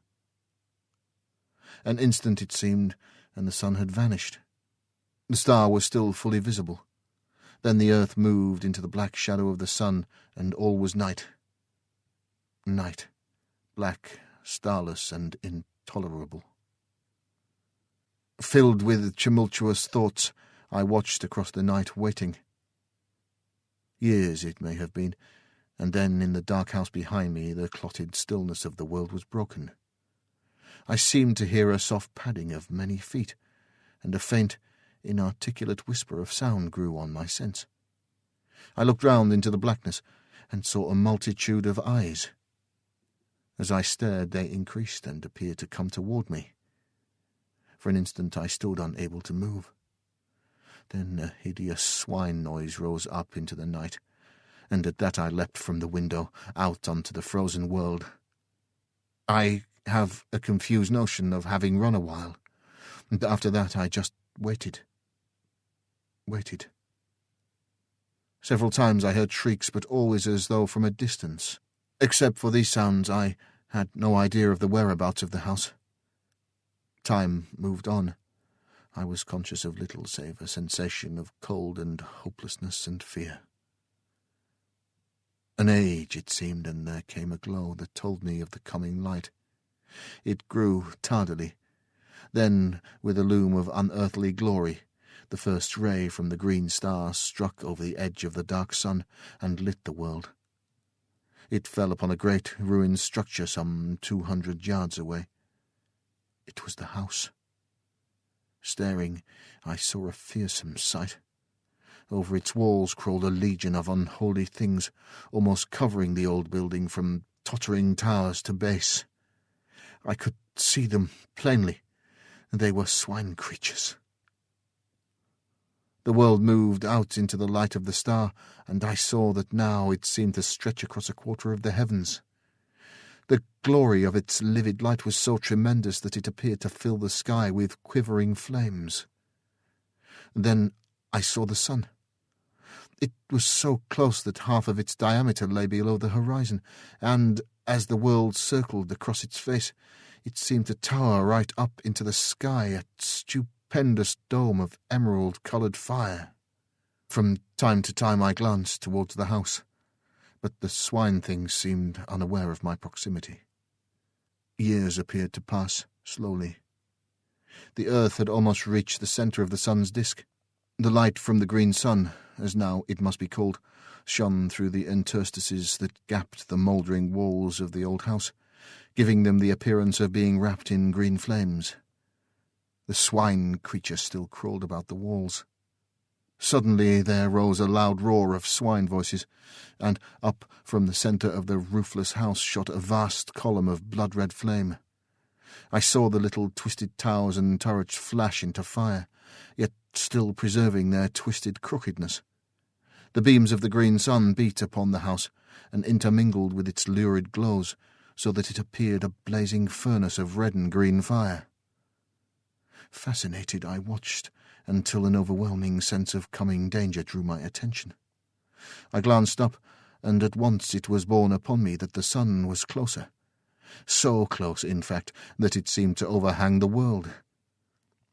An instant, it seemed, and the sun had vanished. The star was still fully visible. Then the earth moved into the black shadow of the sun, and all was night. Night, black, starless, and intolerable. Filled with tumultuous thoughts, I watched across the night, waiting. Years it may have been, and then in the dark house behind me the clotted stillness of the world was broken. I seemed to hear a soft padding of many feet, and a faint, inarticulate whisper of sound grew on my sense. I looked round into the blackness, and saw a multitude of eyes. As I stared, they increased and appeared to come toward me. For an instant I stood unable to move. Then a hideous swine noise rose up into the night, and at that I leapt from the window, out onto the frozen world. I have a confused notion of having run a while, and after that I just waited. Several times I heard shrieks, but always as though from a distance. Except for these sounds, I had no idea of the whereabouts of the house. Time moved on. I was conscious of little save a sensation of cold and hopelessness and fear. An age, it seemed, and there came a glow that told me of the coming light. It grew tardily. Then, with a loom of unearthly glory, the first ray from the green star struck over the edge of the dark sun and lit the world. It fell upon a great ruined structure some 200 yards away. It was the house. Staring, I saw a fearsome sight. Over its walls crawled a legion of unholy things, almost covering the old building from tottering towers to base. I could see them plainly. They were swine creatures. The world moved out into the light of the star, and I saw that now it seemed to stretch across a quarter of the heavens. The glory of its livid light was so tremendous that it appeared to fill the sky with quivering flames. Then I saw the sun. It was so close that half of its diameter lay below the horizon, and as the world circled across its face, it seemed to tower right up into the sky, a stupendous dome of emerald-coloured fire. From time to time I glanced towards the house, but the swine things seemed unaware of my proximity. Years appeared to pass slowly. The earth had almost reached the centre of the sun's disk. The light from the green sun, as now it must be called, shone through the interstices that gapped the mouldering walls of the old house, giving them the appearance of being wrapped in green flames. The swine creature still crawled about the walls. Suddenly there rose a loud roar of swine voices, and up from the centre of the roofless house shot a vast column of blood-red flame. I saw the little twisted towers and turrets flash into fire, yet still preserving their twisted crookedness. The beams of the green sun beat upon the house, and intermingled with its lurid glows, so that it appeared a blazing furnace of red and green fire. Fascinated, I watched until an overwhelming sense of coming danger drew my attention. I glanced up, and at once it was borne upon me that the sun was closer. So close, in fact, that it seemed to overhang the world.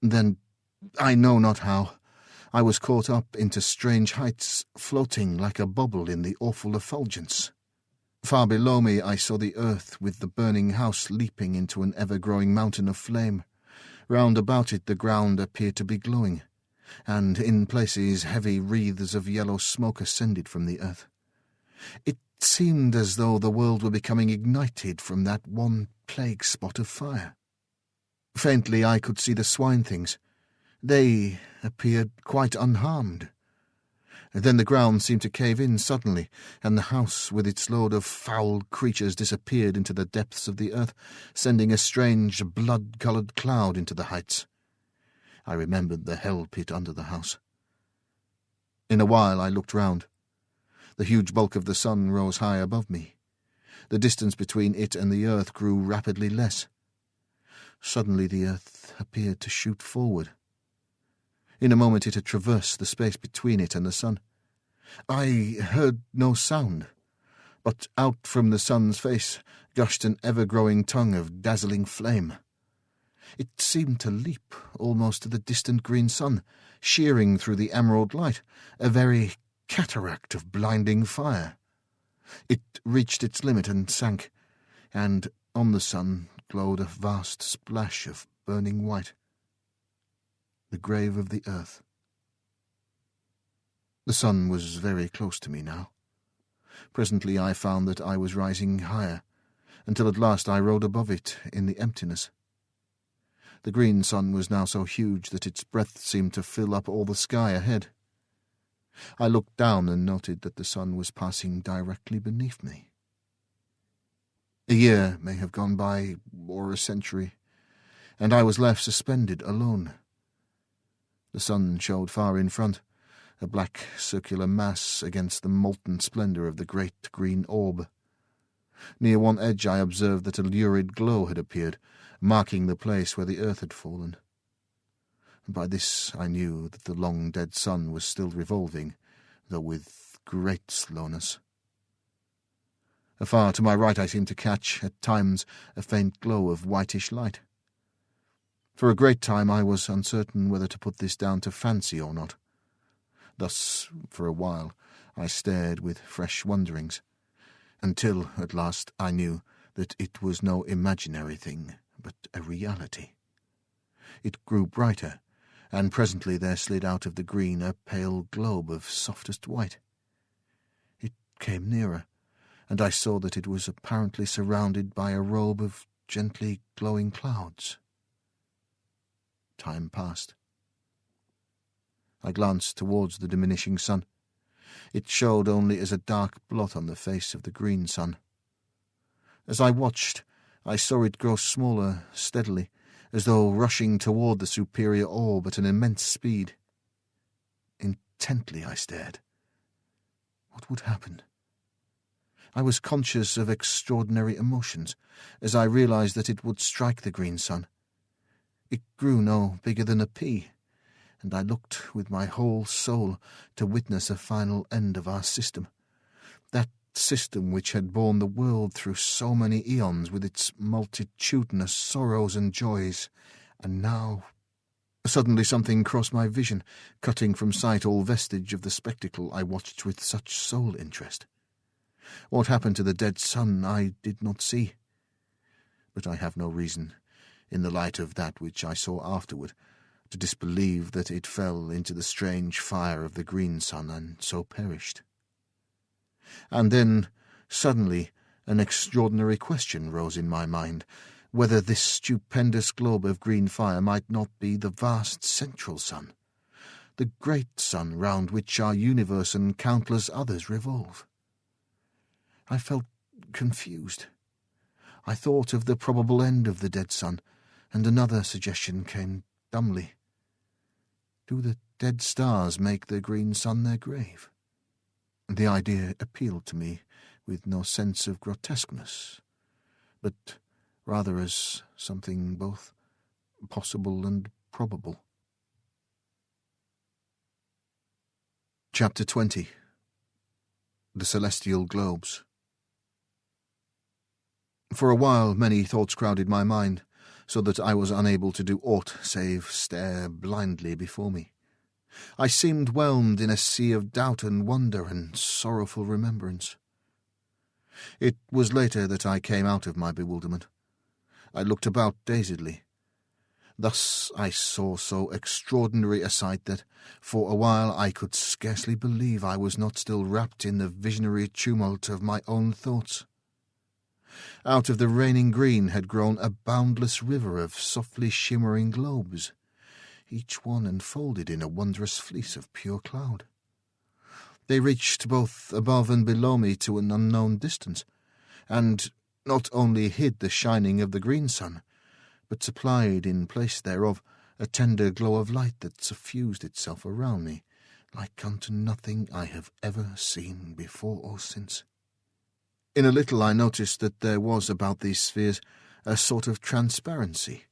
Then, I know not how, I was caught up into strange heights, floating like a bubble in the awful effulgence. Far below me I saw the earth with the burning house leaping into an ever-growing mountain of flame. Round about it the ground appeared to be glowing, and in places heavy wreaths of yellow smoke ascended from the earth. It seemed as though the world were becoming ignited from that one plague spot of fire. Faintly I could see the swine things. They appeared quite unharmed. Then the ground seemed to cave in suddenly, and the house with its load of foul creatures disappeared into the depths of the earth, sending a strange blood-coloured cloud into the heights. I remembered the hell pit under the house. In a while I looked round. The huge bulk of the sun rose high above me. The distance between it and the earth grew rapidly less. Suddenly the earth appeared to shoot forward. In a moment it had traversed the space between it and the sun. I heard no sound, but out from the sun's face gushed an ever-growing tongue of dazzling flame. It seemed to leap almost to the distant green sun, shearing through the emerald light, a very cataract of blinding fire. It reached its limit and sank, and on the sun glowed a vast splash of burning white. The grave of the earth. The sun was very close to me now. Presently I found that I was rising higher, until at last I rode above it in the emptiness. The green sun was now so huge that its breadth seemed to fill up all the sky ahead. I looked down and noted that the sun was passing directly beneath me. A year may have gone by, or a century, and I was left suspended alone. The sun showed far in front, a black circular mass against the molten splendour of the great green orb. Near one edge I observed that a lurid glow had appeared, marking the place where the earth had fallen. By this I knew that the long-dead sun was still revolving, though with great slowness. Afar to my right I seemed to catch, at times, a faint glow of whitish light. For a great time I was uncertain whether to put this down to fancy or not. Thus, for a while, I stared with fresh wonderings, until at last I knew that it was no imaginary thing, but a reality. It grew brighter, and presently there slid out of the green a pale globe of softest white. It came nearer, and I saw that it was apparently surrounded by a robe of gently glowing clouds. Time passed. I glanced towards the diminishing sun. It showed only as a dark blot on the face of the green sun. As I watched, I saw it grow smaller steadily, as though rushing toward the superior orb at an immense speed. Intently I stared. What would happen? I was conscious of extraordinary emotions as I realized that it would strike the green sun. It grew no bigger than a pea, and I looked with my whole soul to witness a final end of our system, that system which had borne the world through so many eons with its multitudinous sorrows and joys, and now... Suddenly something crossed my vision, cutting from sight all vestige of the spectacle I watched with such sole interest. What happened to the dead sun I did not see, but I have no reason, in the light of that which I saw afterward, to disbelieve that it fell into the strange fire of the green sun and so perished. And then, suddenly, an extraordinary question rose in my mind, whether this stupendous globe of green fire might not be the vast central sun, the great sun round which our universe and countless others revolve. I felt confused. I thought of the probable end of the dead sun, and another suggestion came dumbly. Do the dead stars make the green sun their grave? The idea appealed to me with no sense of grotesqueness, but rather as something both possible and probable. Chapter 20. The Celestial Globes. For a while many thoughts crowded my mind, so that I was unable to do aught save stare blindly before me. I seemed whelmed in a sea of doubt and wonder and sorrowful remembrance. It was later that I came out of my bewilderment. I looked about dazedly. Thus I saw so extraordinary a sight that for a while I could scarcely believe I was not still wrapped in the visionary tumult of my own thoughts. Out of the raining green had grown a boundless river of softly shimmering globes, each one enfolded in a wondrous fleece of pure cloud. They reached both above and below me to an unknown distance, and not only hid the shining of the green sun, but supplied in place thereof a tender glow of light that suffused itself around me, like unto nothing I have ever seen before or since. In a little I noticed that there was about these spheres a sort of transparency,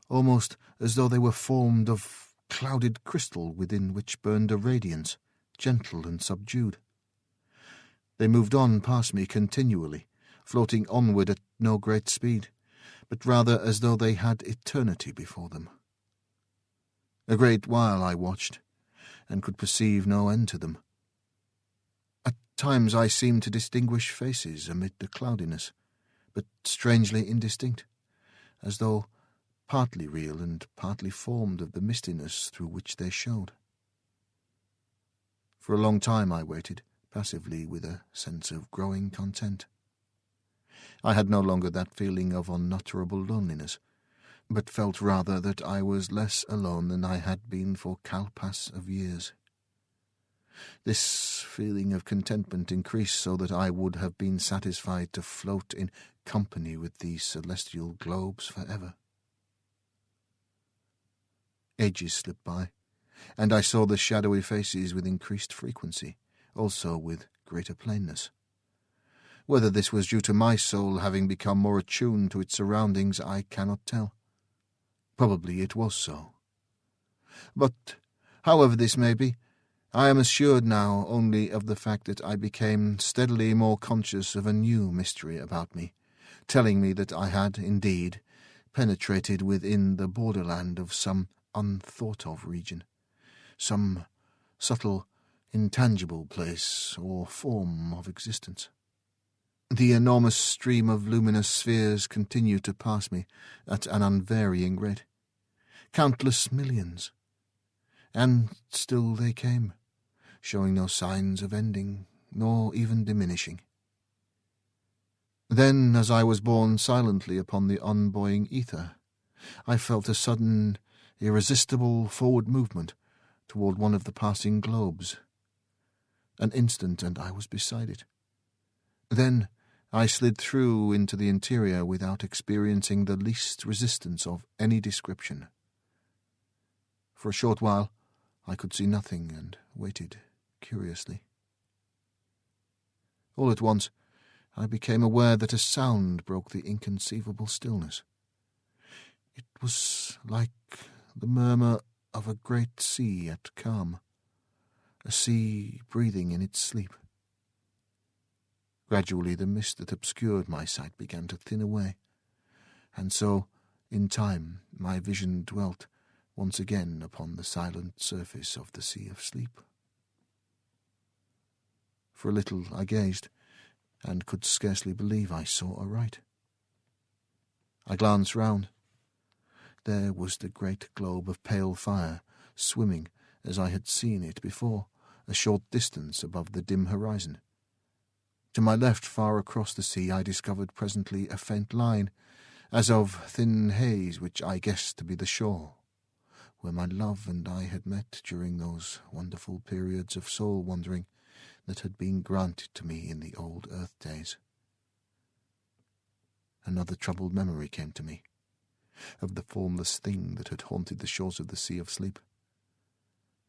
almost as though they were formed of clouded crystal within which burned a radiance, gentle and subdued. They moved on past me continually, floating onward at no great speed, but rather as though they had eternity before them. A great while I watched, and could perceive no end to them. At times I seemed to distinguish faces amid the cloudiness, but strangely indistinct, as though partly real and partly formed of the mistiness through which they showed. For a long time I waited, passively with a sense of growing content. I had no longer that feeling of unutterable loneliness, but felt rather that I was less alone than I had been for kalpas of years. This feeling of contentment increased so that I would have been satisfied to float in company with these celestial globes forever. Ages slipped by, and I saw the shadowy faces with increased frequency, also with greater plainness. Whether this was due to my soul having become more attuned to its surroundings, I cannot tell. Probably it was so. But, however this may be, I am assured now only of the fact that I became steadily more conscious of a new mystery about me, telling me that I had, indeed, penetrated within the borderland of some unthought-of region, some subtle, intangible place or form of existence. The enormous stream of luminous spheres continued to pass me at an unvarying rate. Countless millions. And still they came, showing no signs of ending, nor even diminishing. Then, as I was borne silently upon the unbuoying ether, I felt a sudden, irresistible forward movement toward one of the passing globes. An instant, and I was beside it. Then I slid through into the interior without experiencing the least resistance of any description. For a short while I could see nothing and waited curiously. All at once I became aware that a sound broke the inconceivable stillness. It was like the murmur of a great sea at Camm, a sea breathing in its sleep. Gradually the mist that obscured my sight began to thin away, and so, in time, my vision dwelt once again upon the silent surface of the Sea of Sleep. For a little I gazed, and could scarcely believe I saw aright. I glanced round. There was the great globe of pale fire, swimming, as I had seen it before, a short distance above the dim horizon. To my left, far across the sea, I discovered presently a faint line, as of thin haze which I guessed to be the shore, where my love and I had met during those wonderful periods of soul-wandering that had been granted to me in the old earth days. Another troubled memory came to me, of the formless thing that had haunted the shores of the Sea of Sleep,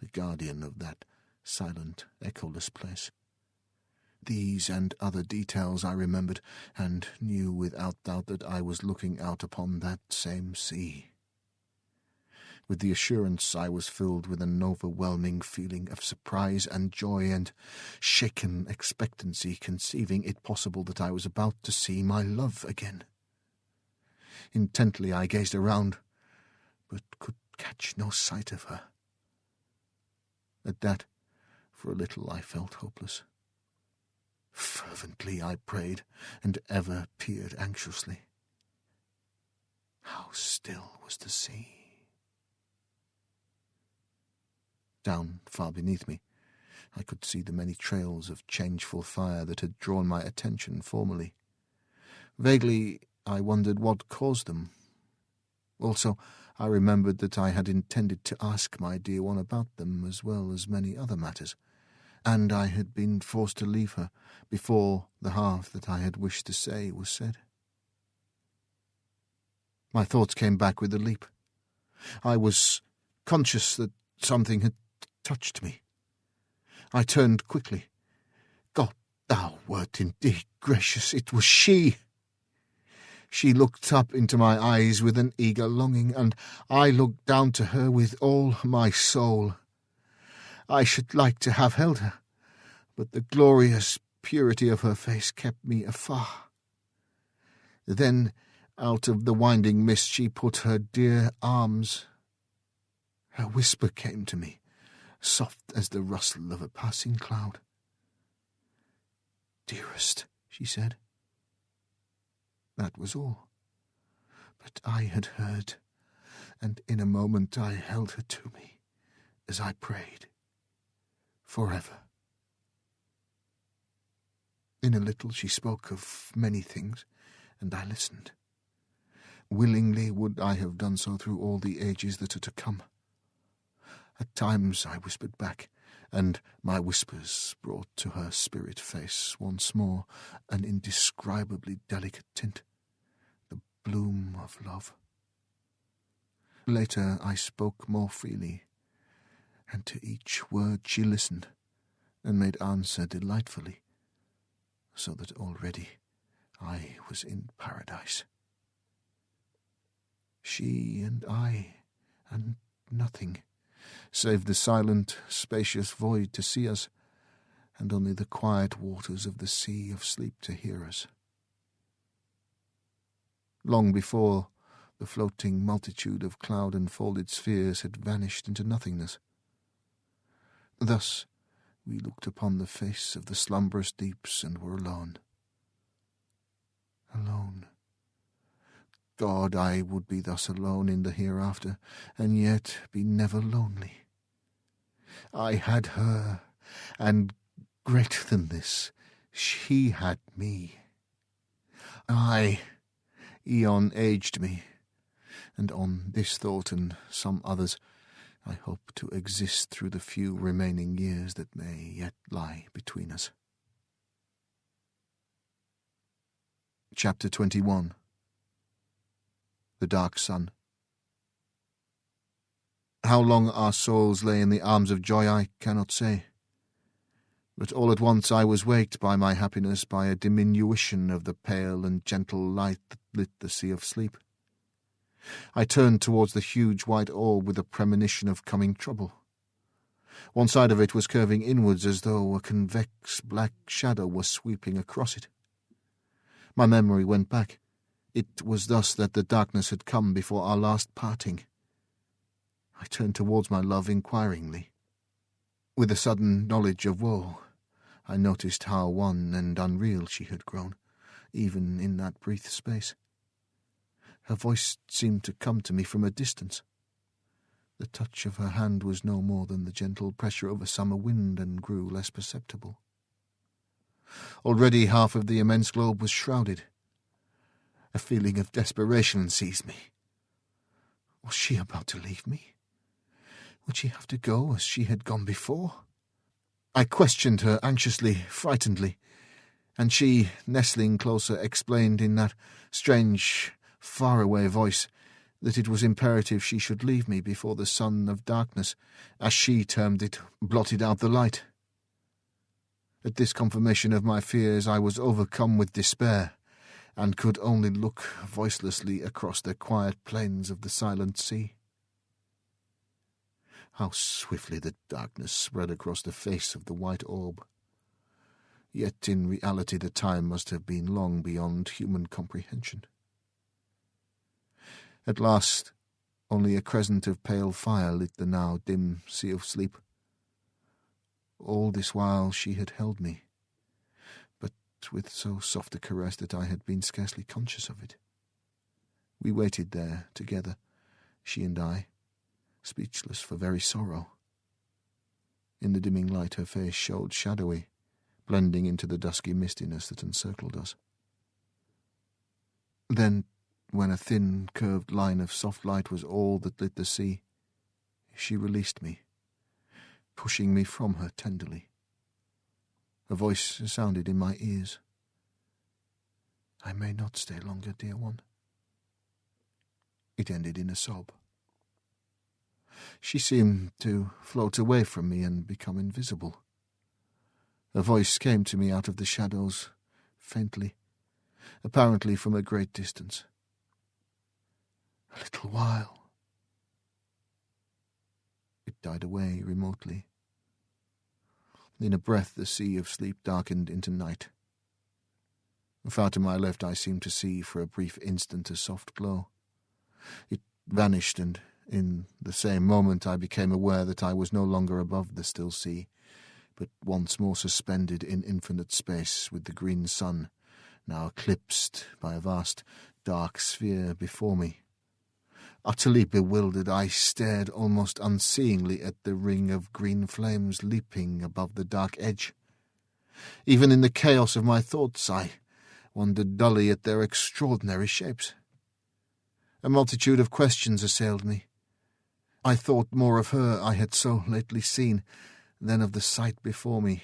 the guardian of that silent, echoless place. These and other details I remembered, and knew without doubt that I was looking out upon that same sea. With the assurance I was filled with an overwhelming feeling of surprise and joy and shaken expectancy, conceiving it possible that I was about to see my love again. Intently I gazed around, but could catch no sight of her. At that, for a little I felt hopeless. Fervently I prayed, and ever peered anxiously. How still was the sea! Down far beneath me, I could see the many trails of changeful fire that had drawn my attention formerly. Vaguely I wondered what caused them. Also, I remembered that I had intended to ask my dear one about them as well as many other matters, and I had been forced to leave her before the half that I had wished to say was said. My thoughts came back with a leap. I was conscious that something had touched me. I turned quickly. God, thou wert indeed gracious. It was she. She looked up into my eyes with an eager longing, and I looked down to her with all my soul. I should like to have held her, but the glorious purity of her face kept me afar. Then, out of the winding mist, she put her dear arms. Her whisper came to me, soft as the rustle of a passing cloud. "Dearest," she said. That was all. But I had heard, and in a moment I held her to me, as I prayed, forever. In a little she spoke of many things, and I listened. Willingly would I have done so through all the ages that are to come. At times I whispered back, and my whispers brought to her spirit face once more an indescribably delicate tint, the bloom of love. Later I spoke more freely, and to each word she listened, and made answer delightfully, so that already I was in paradise. She and I, and nothing, save the silent, spacious void to see us, and only the quiet waters of the sea of sleep to hear us. Long before, the floating multitude of cloud-enfolded spheres had vanished into nothingness. Thus we looked upon the face of the slumberous deeps and were alone. Alone. God, I would be thus alone in the hereafter, and yet be never lonely. I had her, and greater than this, she had me. Eon aged me, and on this thought and some others I hope to exist through the few remaining years that may yet lie between us. Chapter 21. The Dark Sun. How long our souls lay in the arms of joy I cannot say, but all at once I was waked by my happiness by a diminution of the pale and gentle light that lit the sea of sleep. I turned towards the huge white orb with a premonition of coming trouble. One side of it was curving inwards as though a convex black shadow was sweeping across it. My memory went back. It was thus that the darkness had come before our last parting. I turned towards my love inquiringly. With a sudden knowledge of woe, I noticed how wan and unreal she had grown, even in that brief space. Her voice seemed to come to me from a distance. The touch of her hand was no more than the gentle pressure of a summer wind and grew less perceptible. Already half of the immense globe was shrouded. A feeling of desperation seized me. Was she about to leave me? Would she have to go as she had gone before? I questioned her anxiously, frightenedly, and she, nestling closer, explained in that strange, faraway voice that it was imperative she should leave me before the sun of darkness, as she termed it, blotted out the light. At this confirmation of my fears I was overcome with despair, and could only look voicelessly across the quiet plains of the silent sea. How swiftly the darkness spread across the face of the white orb. Yet in reality the time must have been long beyond human comprehension. At last, only a crescent of pale fire lit the now dim sea of sleep. All this while she had held me, but with so soft a caress that I had been scarcely conscious of it. We waited there together, she and I, speechless for very sorrow. In the dimming light her face showed shadowy, blending into the dusky mistiness that encircled us. Then, when a thin, curved line of soft light was all that lit the sea, she released me, pushing me from her tenderly. Her voice sounded in my ears. "I may not stay longer, dear one." It ended in a sob. She seemed to float away from me and become invisible. Her voice came to me out of the shadows, faintly, apparently from a great distance. "A little while." It died away remotely. In a breath the sea of sleep darkened into night. Far to my left I seemed to see for a brief instant a soft glow. It vanished, and in the same moment I became aware that I was no longer above the still sea, but once more suspended in infinite space with the green sun, now eclipsed by a vast dark sphere before me. Utterly bewildered, I stared almost unseeingly at the ring of green flames leaping above the dark edge. Even in the chaos of my thoughts, I wondered dully at their extraordinary shapes. A multitude of questions assailed me. I thought more of her I had so lately seen than of the sight before me.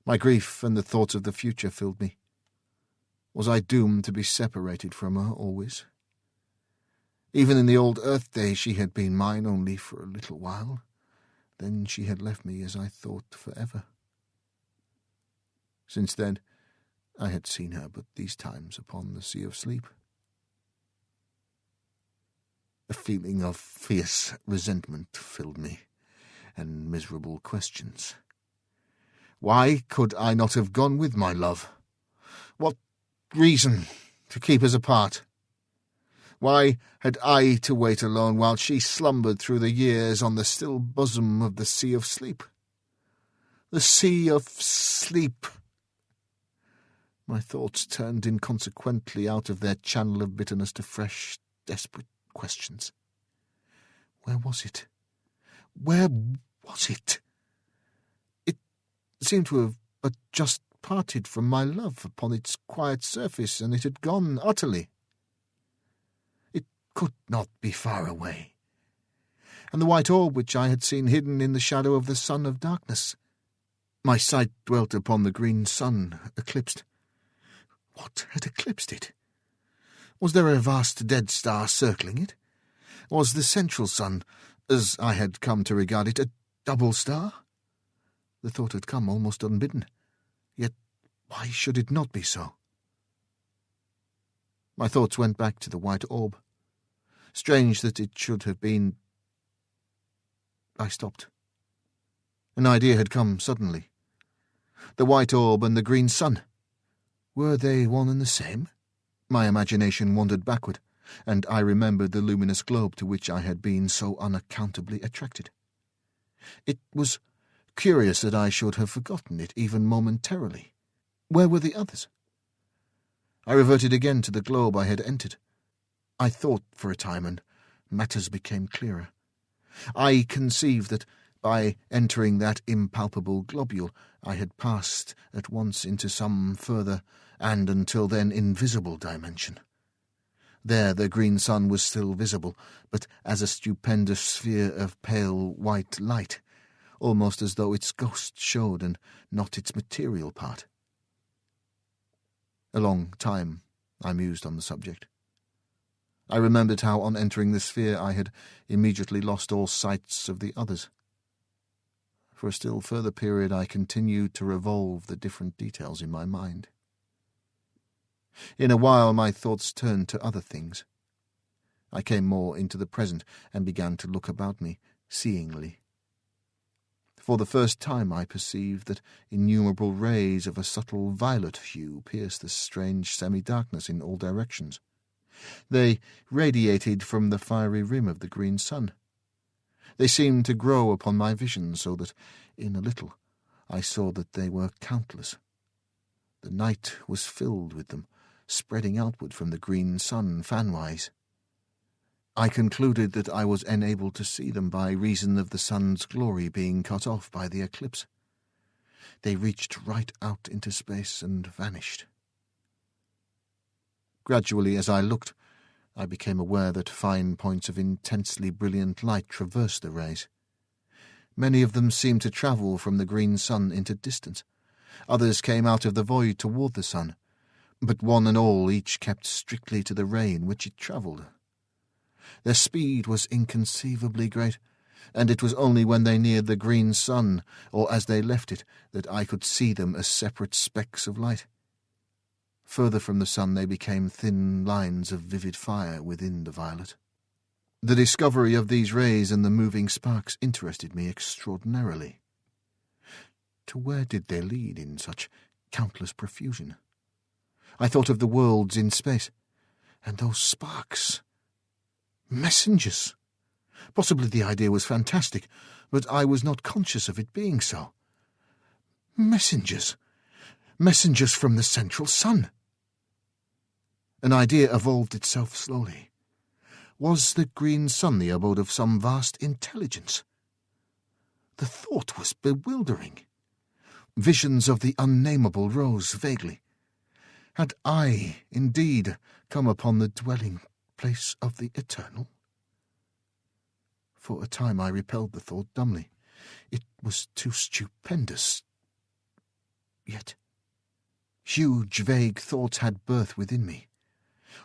My grief and the thoughts of the future filled me. Was I doomed to be separated from her always? Even in the old Earth days she had been mine only for a little while. Then she had left me, as I thought, forever. Since then, I had seen her but these times upon the Sea of Sleep. A feeling of fierce resentment filled me, and miserable questions. Why could I not have gone with my love? What reason to keep us apart? Why had I to wait alone while she slumbered through the years on the still bosom of the Sea of Sleep? The Sea of Sleep! My thoughts turned inconsequently out of their channel of bitterness to fresh, desperate questions. Where was it? Where was it? It seemed to have but just parted from my love upon its quiet surface, and it had gone utterly. It could not be far away. And the white orb which I had seen hidden in the shadow of the sun of darkness. My sight dwelt upon the green sun, eclipsed. What had eclipsed it? Was there a vast dead star circling it? Was the central sun, as I had come to regard it, a double star? The thought had come almost unbidden. Yet why should it not be so? My thoughts went back to the white orb. Strange that it should have been... I stopped. An idea had come suddenly. The white orb and the green sun. Were they one and the same? My imagination wandered backward, and I remembered the luminous globe to which I had been so unaccountably attracted. It was curious that I should have forgotten it even momentarily. Where were the others? I reverted again to the globe I had entered. I thought for a time, and matters became clearer. I conceived that by entering that impalpable globule I had passed at once into some further and until then invisible dimension. There the green sun was still visible, but as a stupendous sphere of pale white light, almost as though its ghost showed and not its material part. A long time I mused on the subject. I remembered how on entering the sphere I had immediately lost all sights of the others. For a still further period I continued to revolve the different details in my mind. In a while my thoughts turned to other things. I came more into the present and began to look about me, seeingly. For the first time I perceived that innumerable rays of a subtle violet hue pierced the strange semi-darkness in all directions. They radiated from the fiery rim of the green sun. They seemed to grow upon my vision so that, in a little, I saw that they were countless. The night was filled with them, spreading outward from the green sun fanwise. I concluded that I was unable to see them by reason of the sun's glory being cut off by the eclipse. They reached right out into space and vanished. Gradually, as I looked, I became aware that fine points of intensely brilliant light traversed the rays. Many of them seemed to travel from the green sun into distance. Others came out of the void toward the sun, but one and all each kept strictly to the ray in which it travelled. Their speed was inconceivably great, and it was only when they neared the green sun, or as they left it, that I could see them as separate specks of light. Further from the sun they became thin lines of vivid fire within the violet. The discovery of these rays and the moving sparks interested me extraordinarily. To where did they lead in such countless profusion? I thought of the worlds in space, and those sparks. Messengers! Possibly the idea was fantastic, but I was not conscious of it being so. Messengers! Messengers from the central sun! An idea evolved itself slowly. Was the green sun the abode of some vast intelligence? The thought was bewildering. Visions of the unnameable rose vaguely. Had I, indeed, come upon the dwelling place of the eternal? For a time I repelled the thought dumbly. It was too stupendous. Yet huge, vague thoughts had birth within me.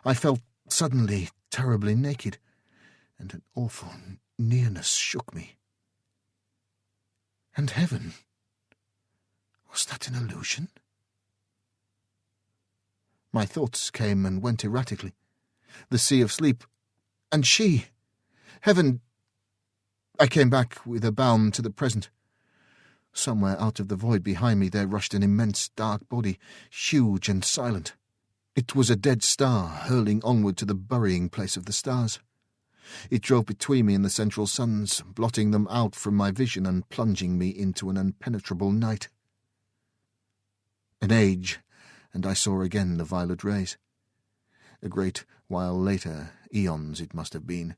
I felt suddenly terribly naked, and an awful nearness shook me. And heaven, was that an illusion? My thoughts came and went erratically. The sea of sleep, and she, heaven. I came back with a bound to the present. Somewhere out of the void behind me there rushed an immense dark body, huge and silent. It was a dead star hurling onward to the burying place of the stars. It drove between me and the central suns, blotting them out from my vision and plunging me into an impenetrable night. An age, and I saw again the violet rays. A great while later, eons it must have been,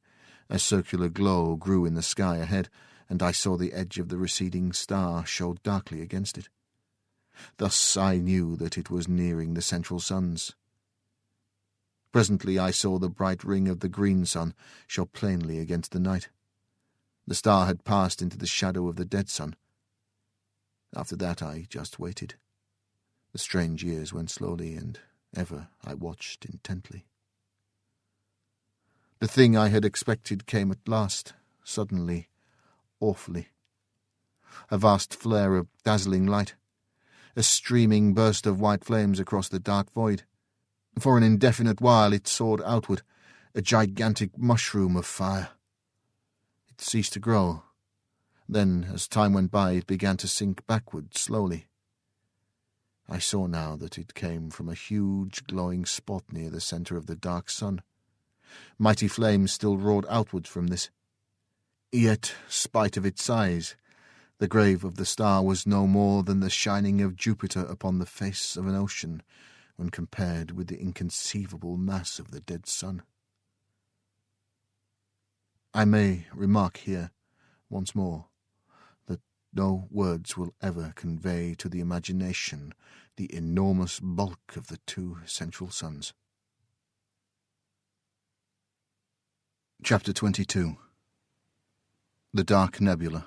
a circular glow grew in the sky ahead, and I saw the edge of the receding star show darkly against it. Thus I knew that it was nearing the central suns. Presently I saw the bright ring of the green sun show plainly against the night. The star had passed into the shadow of the dead sun. After that I just waited. The strange years went slowly, and ever I watched intently. The thing I had expected came at last, suddenly, awfully. A vast flare of dazzling light, a streaming burst of white flames across the dark void. For an indefinite while it soared outward, a gigantic mushroom of fire. It ceased to grow. Then, as time went by, it began to sink backward slowly. I saw now that it came from a huge glowing spot near the centre of the dark sun. Mighty flames still roared outward from this. Yet, spite of its size, the grave of the star was no more than the shining of Jupiter upon the face of an ocean when compared with the inconceivable mass of the dead sun. I may remark here, once more, that no words will ever convey to the imagination the enormous bulk of the two central suns. Chapter 22. The Dark Nebula.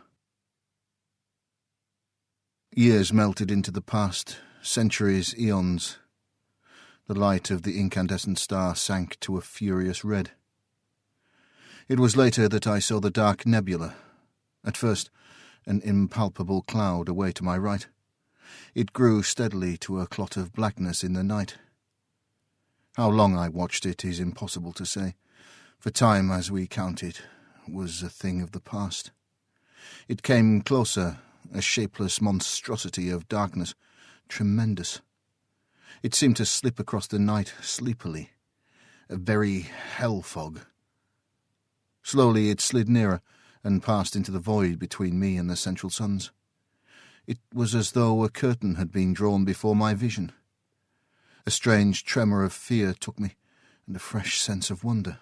Years melted into the past, centuries, eons. The light of the incandescent star sank to a furious red. It was later that I saw the dark nebula. At first, an impalpable cloud away to my right. It grew steadily to a clot of blackness in the night. How long I watched it is impossible to say, for time, as we count it, was a thing of the past. It came closer, a shapeless monstrosity of darkness, tremendous. It seemed to slip across the night sleepily, a very hell fog. Slowly it slid nearer and passed into the void between me and the central suns. It was as though a curtain had been drawn before my vision. A strange tremor of fear took me, and a fresh sense of wonder.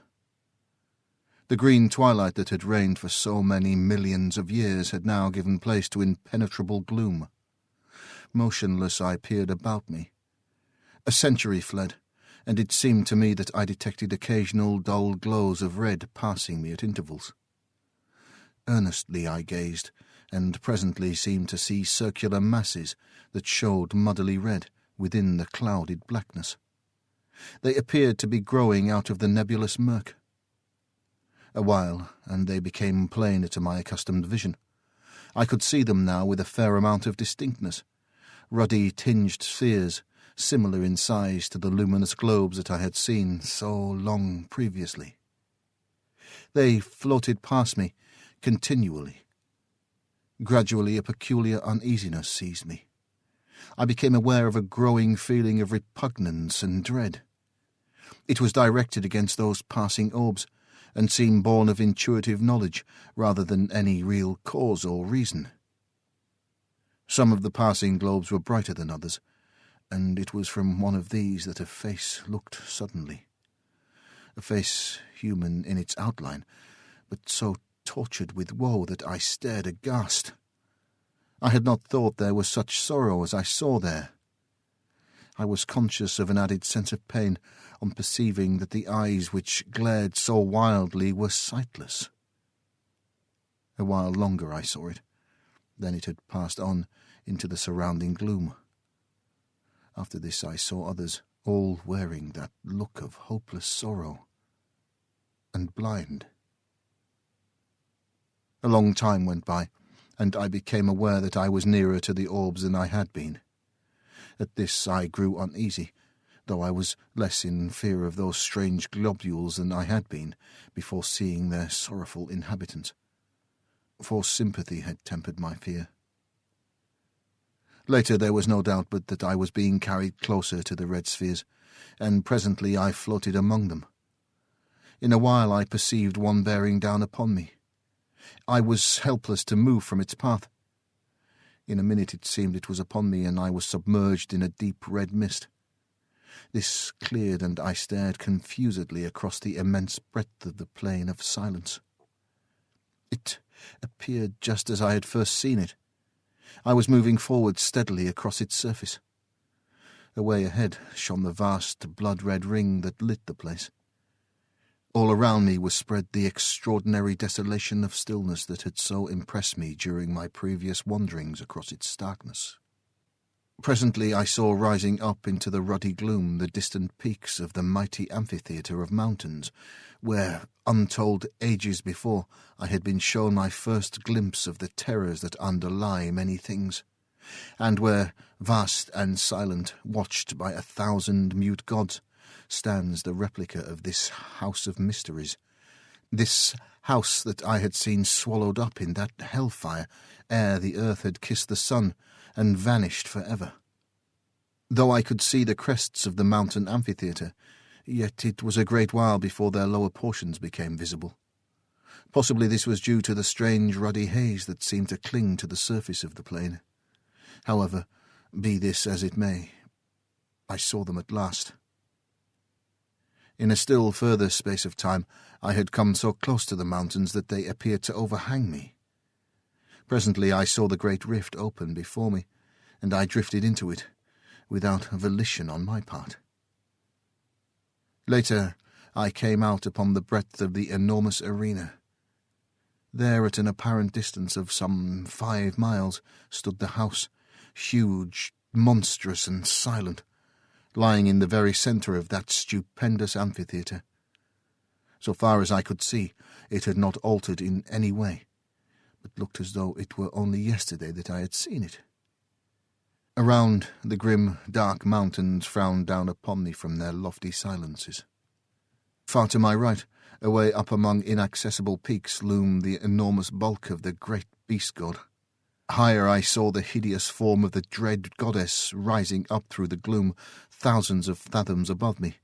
The green twilight that had reigned for so many millions of years had now given place to impenetrable gloom. Motionless I peered about me. A century fled, and it seemed to me that I detected occasional dull glows of red passing me at intervals. Earnestly I gazed, and presently seemed to see circular masses that showed muddily red within the clouded blackness. They appeared to be growing out of the nebulous murk. A while, and they became plainer to my accustomed vision. I could see them now with a fair amount of distinctness, ruddy tinged spheres, similar in size to the luminous globes that I had seen so long previously. They floated past me continually. Gradually a peculiar uneasiness seized me. I became aware of a growing feeling of repugnance and dread. It was directed against those passing orbs, and seemed born of intuitive knowledge rather than any real cause or reason. Some of the passing globes were brighter than others, and it was from one of these that a face looked suddenly. A face human in its outline, but so tortured with woe that I stared aghast. I had not thought there was such sorrow as I saw there. I was conscious of an added sense of pain on perceiving that the eyes which glared so wildly were sightless. A while longer I saw it, then it had passed on into the surrounding gloom. After this I saw others, all wearing that look of hopeless sorrow, and blind. A long time went by, and I became aware that I was nearer to the orbs than I had been. At this I grew uneasy, though I was less in fear of those strange globules than I had been before seeing their sorrowful inhabitants, for sympathy had tempered my fear. Later there was no doubt but that I was being carried closer to the red spheres, and presently I floated among them. In a while I perceived one bearing down upon me. I was helpless to move from its path. In a minute it seemed it was upon me, and I was submerged in a deep red mist. This cleared, and I stared confusedly across the immense breadth of the plain of silence. It appeared just as I had first seen it. I was moving forward steadily across its surface. Away ahead shone the vast blood-red ring that lit the place. All around me was spread the extraordinary desolation of stillness that had so impressed me during my previous wanderings across its darkness. Presently I saw rising up into the ruddy gloom the distant peaks of the mighty amphitheatre of mountains, where, untold ages before, I had been shown my first glimpse of the terrors that underlie many things, and where, vast and silent, watched by 1,000 mute gods, stands the replica of this house of mysteries, this house that I had seen swallowed up in that hellfire ere the earth had kissed the sun and vanished for ever. Though I could see the crests of the mountain amphitheatre, yet it was a great while before their lower portions became visible. Possibly this was due to the strange ruddy haze that seemed to cling to the surface of the plain. However, be this as it may, I saw them at last. In a still further space of time I had come so close to the mountains that they appeared to overhang me. Presently I saw the great rift open before me, and I drifted into it, without volition on my part. Later I came out upon the breadth of the enormous arena. There, at an apparent distance of some 5 miles, stood the house, huge, monstrous, and silent, lying in the very centre of that stupendous amphitheatre. So far as I could see, it had not altered in any way, but looked as though it were only yesterday that I had seen it. Around, the grim, dark mountains frowned down upon me from their lofty silences. Far to my right, away up among inaccessible peaks, loomed the enormous bulk of the great beast-god. Higher I saw the hideous form of the dread goddess rising up through the gloom, thousands of fathoms above me.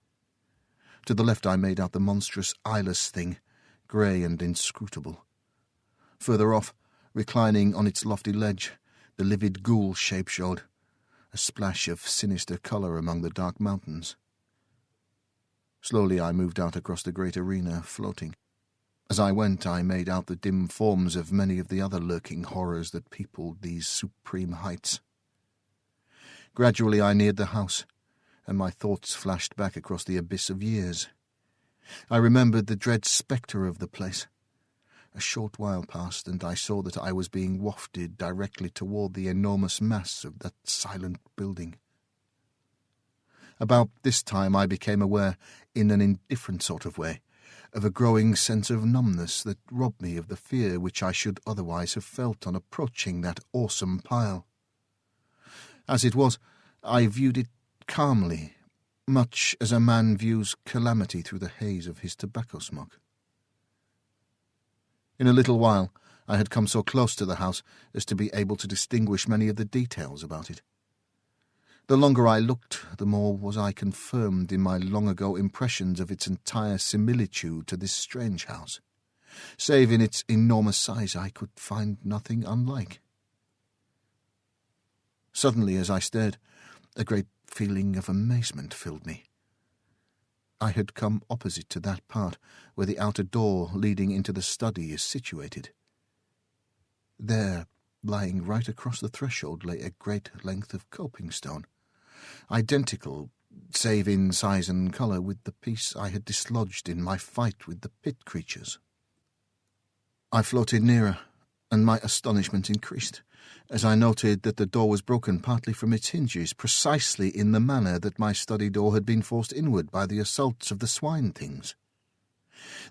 To the left I made out the monstrous eyeless thing, grey and inscrutable. Further off, reclining on its lofty ledge, the livid ghoul shape showed, a splash of sinister colour among the dark mountains. Slowly I moved out across the great arena, floating. As I went, I made out the dim forms of many of the other lurking horrors that peopled these supreme heights. Gradually I neared the house, and my thoughts flashed back across the abyss of years. I remembered the dread spectre of the place. A short while passed, and I saw that I was being wafted directly toward the enormous mass of that silent building. About this time I became aware, in an indifferent sort of way, of a growing sense of numbness that robbed me of the fear which I should otherwise have felt on approaching that awesome pile. As it was, I viewed it calmly, much as a man views calamity through the haze of his tobacco smoke. In a little while I had come so close to the house as to be able to distinguish many of the details about it. The longer I looked, the more was I confirmed in my long-ago impressions of its entire similitude to this strange house. Save in its enormous size, I could find nothing unlike. Suddenly, as I stared, a great feeling of amazement filled me. I had come opposite to that part where the outer door leading into the study is situated. There, Lying right across the threshold lay a great length of coping stone, identical, save in size and colour, with the piece I had dislodged in my fight with the pit creatures. I floated nearer, and my astonishment increased, as I noted that the door was broken partly from its hinges, precisely in the manner that my study door had been forced inward by the assaults of the swine things.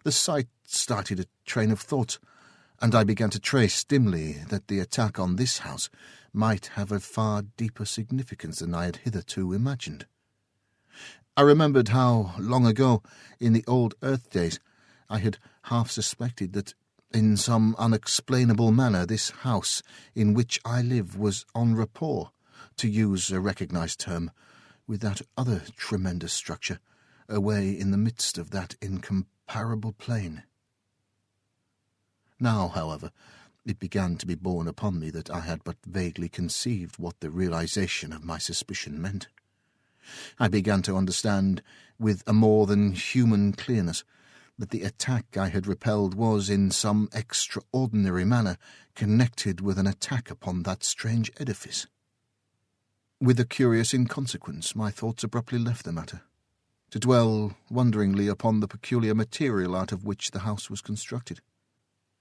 The sight started a train of thoughts, and I began to trace dimly that the attack on this house might have a far deeper significance than I had hitherto imagined. I remembered how, long ago, in the old Earth days, I had half suspected that, in some unexplainable manner, this house in which I live was en rapport, to use a recognized term, with that other tremendous structure, away in the midst of that incomparable plain. Now, however, it began to be borne upon me that I had but vaguely conceived what the realization of my suspicion meant. I began to understand, with a more than human clearness, that the attack I had repelled was, in some extraordinary manner, connected with an attack upon that strange edifice. With a curious inconsequence, my thoughts abruptly left the matter, to dwell wonderingly upon the peculiar material out of which the house was constructed.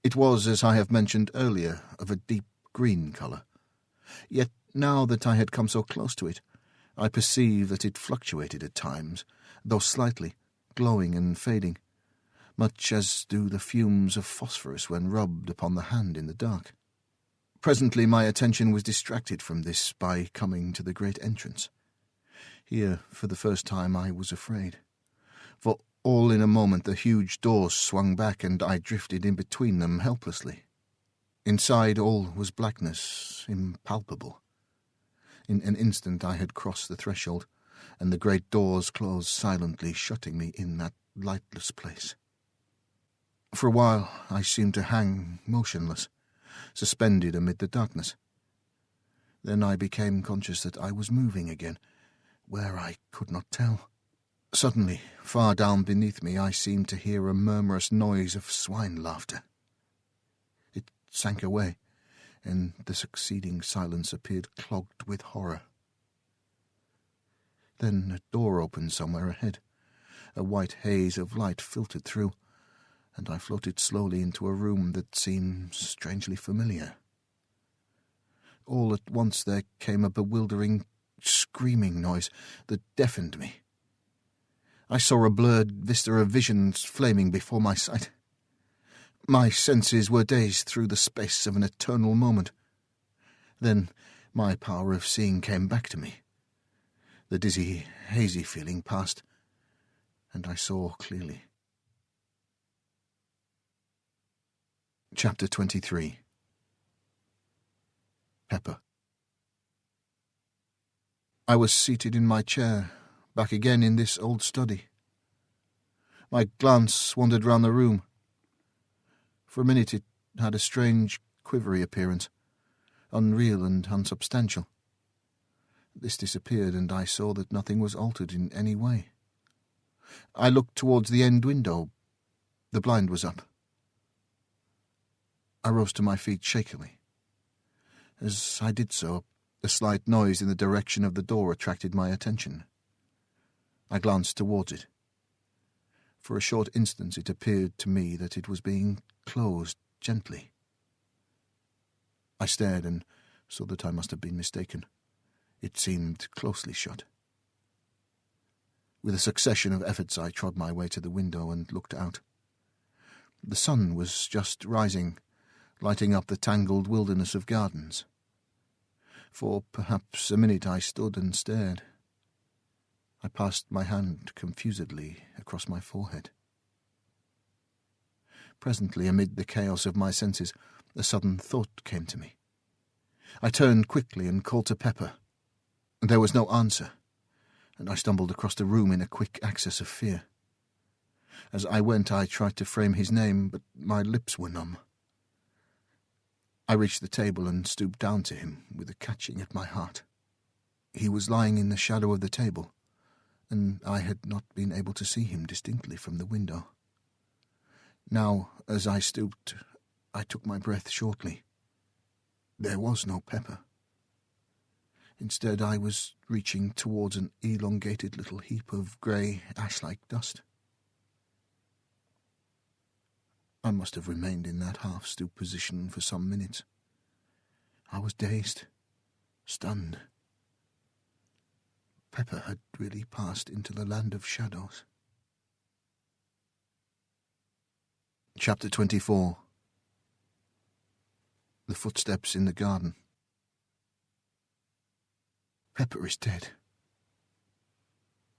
It was, as I have mentioned earlier, of a deep green colour. Yet now that I had come so close to it, I perceived that it fluctuated at times, though slightly, glowing and fading, much as do the fumes of phosphorus when rubbed upon the hand in the dark. Presently my attention was distracted from this by coming to the great entrance. Here, for the first time, I was afraid, for all in a moment the huge doors swung back, and I drifted in between them helplessly. Inside all was blackness, impalpable. In an instant I had crossed the threshold, and the great doors closed silently, shutting me in that lightless place. For a while I seemed to hang motionless, suspended amid the darkness. Then I became conscious that I was moving again, where I could not tell. Suddenly, far down beneath me, I seemed to hear a murmurous noise of swine laughter. It sank away, and the succeeding silence appeared clogged with horror. Then a door opened somewhere ahead. A white haze of light filtered through, and I floated slowly into a room that seemed strangely familiar. All at once there came a bewildering, screaming noise that deafened me. I saw a blurred vista of visions flaming before my sight. My senses were dazed through the space of an eternal moment. Then my power of seeing came back to me. The dizzy, hazy feeling passed, and I saw clearly. Chapter 23. Pepper. I was seated in my chair, back again in this old study. My glance wandered round the room. For a minute it had a strange, quivery appearance, unreal and unsubstantial. This disappeared, and I saw that nothing was altered in any way. I looked towards the end window. The blind was up. I rose to my feet shakily. As I did so, a slight noise in the direction of the door attracted my attention. I glanced towards it. For a short instant it appeared to me that it was being closed gently. I stared and saw that I must have been mistaken. It seemed closely shut. With a succession of efforts I trod my way to the window and looked out. The sun was just rising, lighting up the tangled wilderness of gardens. For perhaps a minute I stood and stared. I passed my hand confusedly across my forehead. Presently, amid the chaos of my senses, a sudden thought came to me. I turned quickly and called to Pepper. There was no answer, and I stumbled across the room in a quick access of fear. As I went, I tried to frame his name, but my lips were numb. I reached the table and stooped down to him with a catching at my heart. He was lying in the shadow of the table, and I had not been able to see him distinctly from the window. Now, as I stooped, I took my breath shortly. there was no Pepper. Instead, I was reaching towards an elongated little heap of grey, ash-like dust. I must have remained in that half-stoop position for some minutes. I was dazed, stunned. Pepper had really passed into the land of shadows. Chapter 24. The footsteps in the garden. Pepper is dead.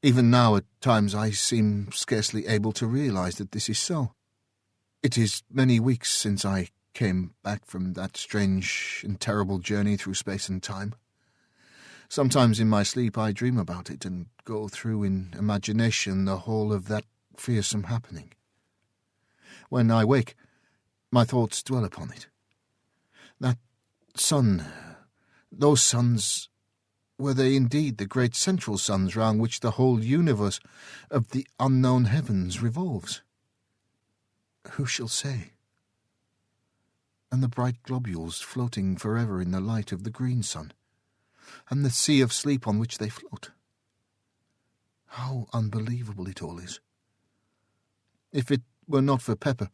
Even now, at times, I seem scarcely able to realize that this is so. It is many weeks since I came back from that strange and terrible journey through space and time. Sometimes in my sleep I dream about it and go through in imagination the whole of that fearsome happening. When I wake, my thoughts dwell upon it. That sun, those suns, were they indeed the great central suns round which the whole universe of the unknown heavens revolves? Who shall say? And the bright globules floating forever in the light of the green sun, and the sea of sleep on which they float. How unbelievable it all is. If it were not for Pepper,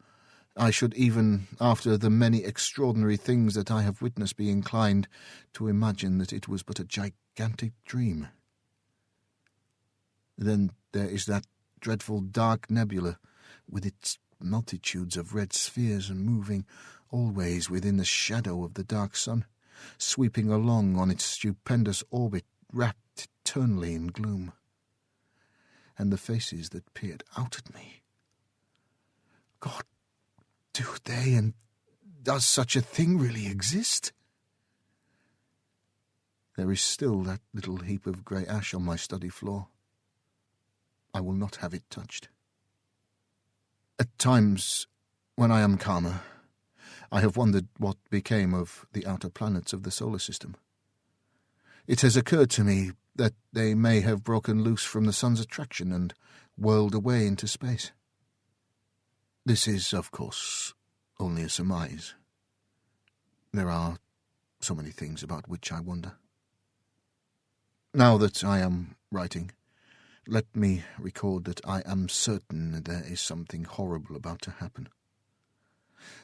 I should even, after the many extraordinary things that I have witnessed, be inclined to imagine that it was but a gigantic dream. Then there is that dreadful dark nebula, with its multitudes of red spheres and moving always within the shadow of the dark sun, sweeping along on its stupendous orbit, wrapped eternally in gloom. And the faces that peered out at me. God, do they and does such a thing really exist? There is still that little heap of grey ash on my study floor. I will not have it touched. At times, when I am calmer, I have wondered what became of the outer planets of the solar system. It has occurred to me that they may have broken loose from the sun's attraction and whirled away into space. This is, of course, only a surmise. There are so many things about which I wonder. Now that I am writing, let me record that I am certain there is something horrible about to happen.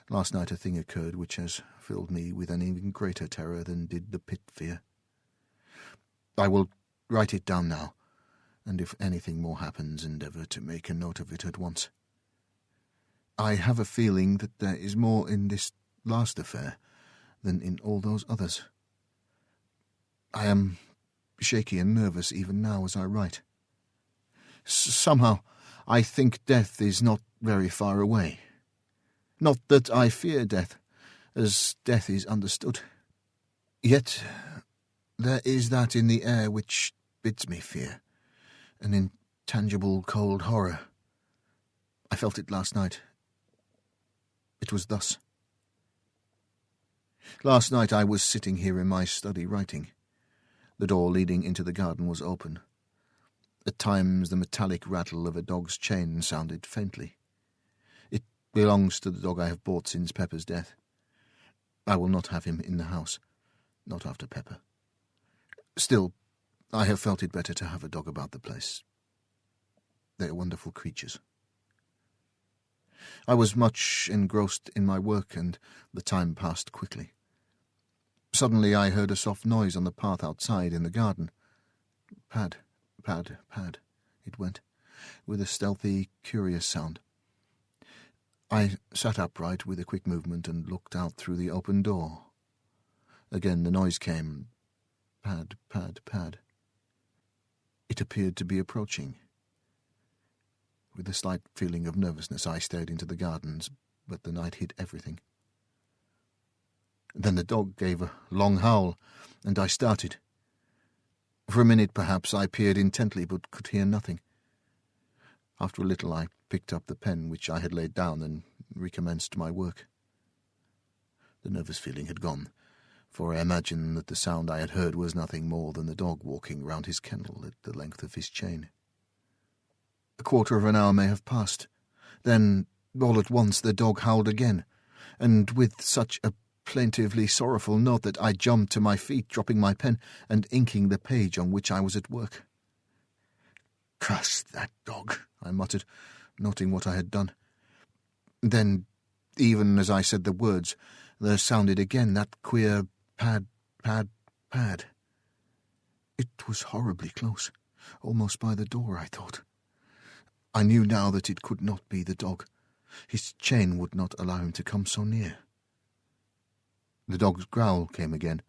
Last night a thing occurred which has filled me with an even greater terror than did the pit fear. I will write it down now, and if anything more happens, endeavour to make a note of it at once. I have a feeling that there is more in this last affair than in all those others. I am shaky and nervous even now as I write. Somehow I think death is not very far away. Not that I fear death, as death is understood. Yet there is that in the air which bids me fear, an intangible cold horror. I felt it last night. It was thus. Last night I was sitting here in my study writing. The door leading into the garden was open. At times the metallic rattle of a dog's chain sounded faintly. It belongs to the dog I have bought since Pepper's death. I will not have him in the house, not after Pepper. Still, I have felt it better to have a dog about the place. They are wonderful creatures. I was much engrossed in my work, and the time passed quickly. Suddenly I heard a soft noise on the path outside in the garden. Pad, pad, pad, it went, with a stealthy, curious sound. I sat upright with a quick movement and looked out through the open door. Again the noise came. Pad, pad, pad. It appeared to be approaching. With a slight feeling of nervousness I stared into the gardens, but the night hid everything. Then the dog gave a long howl, and I started. For a minute, perhaps, I peered intently, but could hear nothing. After a little I picked up the pen which I had laid down and recommenced my work. The nervous feeling had gone, for I imagined that the sound I had heard was nothing more than the dog walking round his kennel at the length of his chain. A quarter of an hour may have passed. Then, all at once, the dog howled again, and with such a plaintively sorrowful note that I jumped to my feet, dropping my pen and inking the page on which I was at work. "Curse that dog," I muttered, noting what I had done. Then, even as I said the words, there sounded again that queer pad, pad, pad. It was horribly close, almost by the door, I thought. I knew now that it could not be the dog. His chain would not allow him to come so near. The dog's growl came again,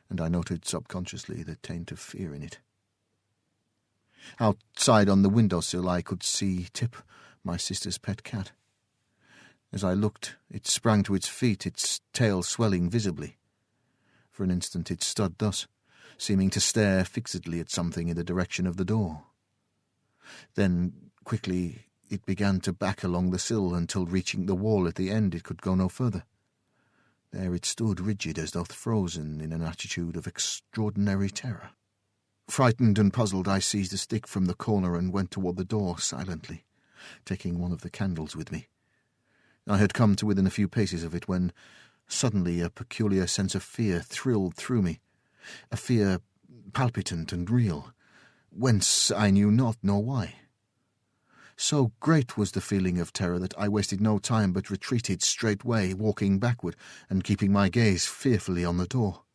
and I noted subconsciously the taint of fear in it. Outside on the windowsill I could see Tip, my sister's pet cat. As I looked, it sprang to its feet, its tail swelling visibly. For an instant it stood thus, seeming to stare fixedly at something in the direction of the door. Then, quickly, it began to back along the sill until, reaching the wall at the end, it could go no further. There it stood, rigid as though frozen in an attitude of extraordinary terror. Frightened and puzzled, I seized a stick from the corner and went toward the door silently, taking one of the candles with me. I had come to within a few paces of it when suddenly a peculiar sense of fear thrilled through me, a fear palpitant and real, whence I knew not nor why. So great was the feeling of terror that I wasted no time but retreated straightway, walking backward and keeping my gaze fearfully on the door.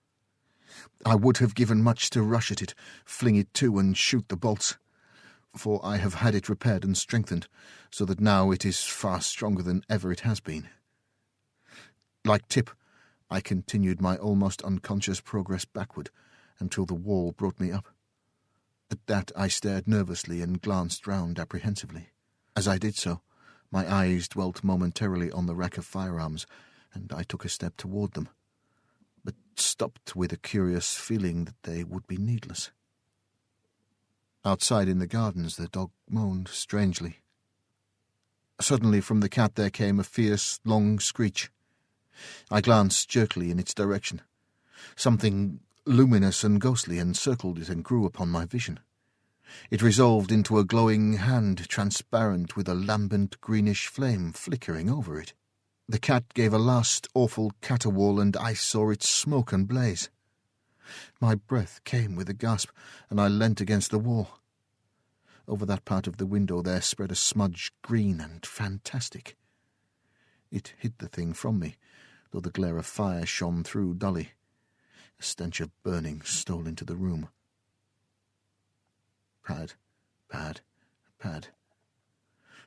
I would have given much to rush at it, fling it to and shoot the bolts, for I have had it repaired and strengthened, so that now it is far stronger than ever it has been. Like Tip, I continued my almost unconscious progress backward until the wall brought me up. At that I stared nervously and glanced round apprehensively. As I did so, my eyes dwelt momentarily on the rack of firearms, and I took a step toward them, but stopped with a curious feeling that they would be needless. Outside in the gardens the dog moaned strangely. Suddenly from the cat there came a fierce, long screech. I glanced jerkily in its direction. Something luminous and ghostly encircled it and grew upon my vision. It resolved into a glowing hand, transparent with a lambent greenish flame flickering over it. The cat gave a last awful caterwaul, and I saw it smoke and blaze. My breath came with a gasp, and I leant against the wall. Over that part of the window there spread a smudge green and fantastic. It hid the thing from me, though the glare of fire shone through dully. A stench of burning stole into the room. Pad, pad, pad.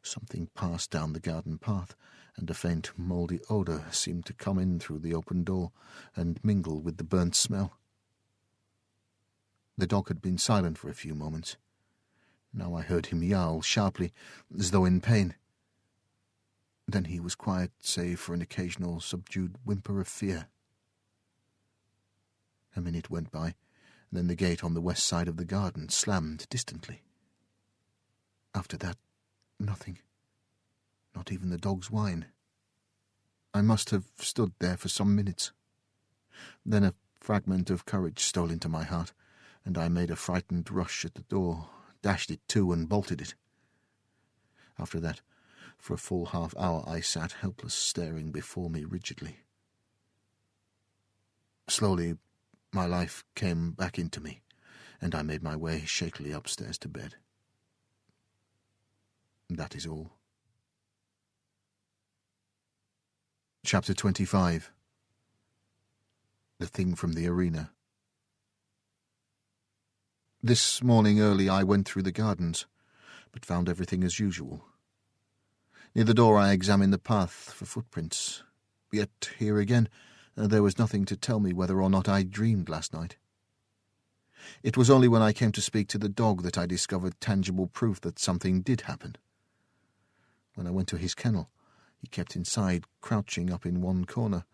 Something passed down the garden path, and a faint mouldy odour seemed to come in through the open door and mingle with the burnt smell. The dog had been silent for a few moments. Now I heard him yowl sharply, as though in pain. Then he was quiet, save for an occasional subdued whimper of fear. A minute went by, and then the gate on the west side of the garden slammed distantly. After that, nothing. Not even the dog's whine. I must have stood there for some minutes. Then a fragment of courage stole into my heart, and I made a frightened rush at the door, dashed it to and bolted it. After that, for a full half-hour I sat helpless, staring before me rigidly. Slowly my life came back into me, and I made my way shakily upstairs to bed. That is all. Chapter 25. The Thing from the Arena. This morning early I went through the gardens, but found everything as usual. Near the door I examined the path for footprints, yet here again there was nothing to tell me whether or not I dreamed last night. It was only when I came to speak to the dog that I discovered tangible proof that something did happen. When I went to his kennel, he kept inside, crouching up in one corner,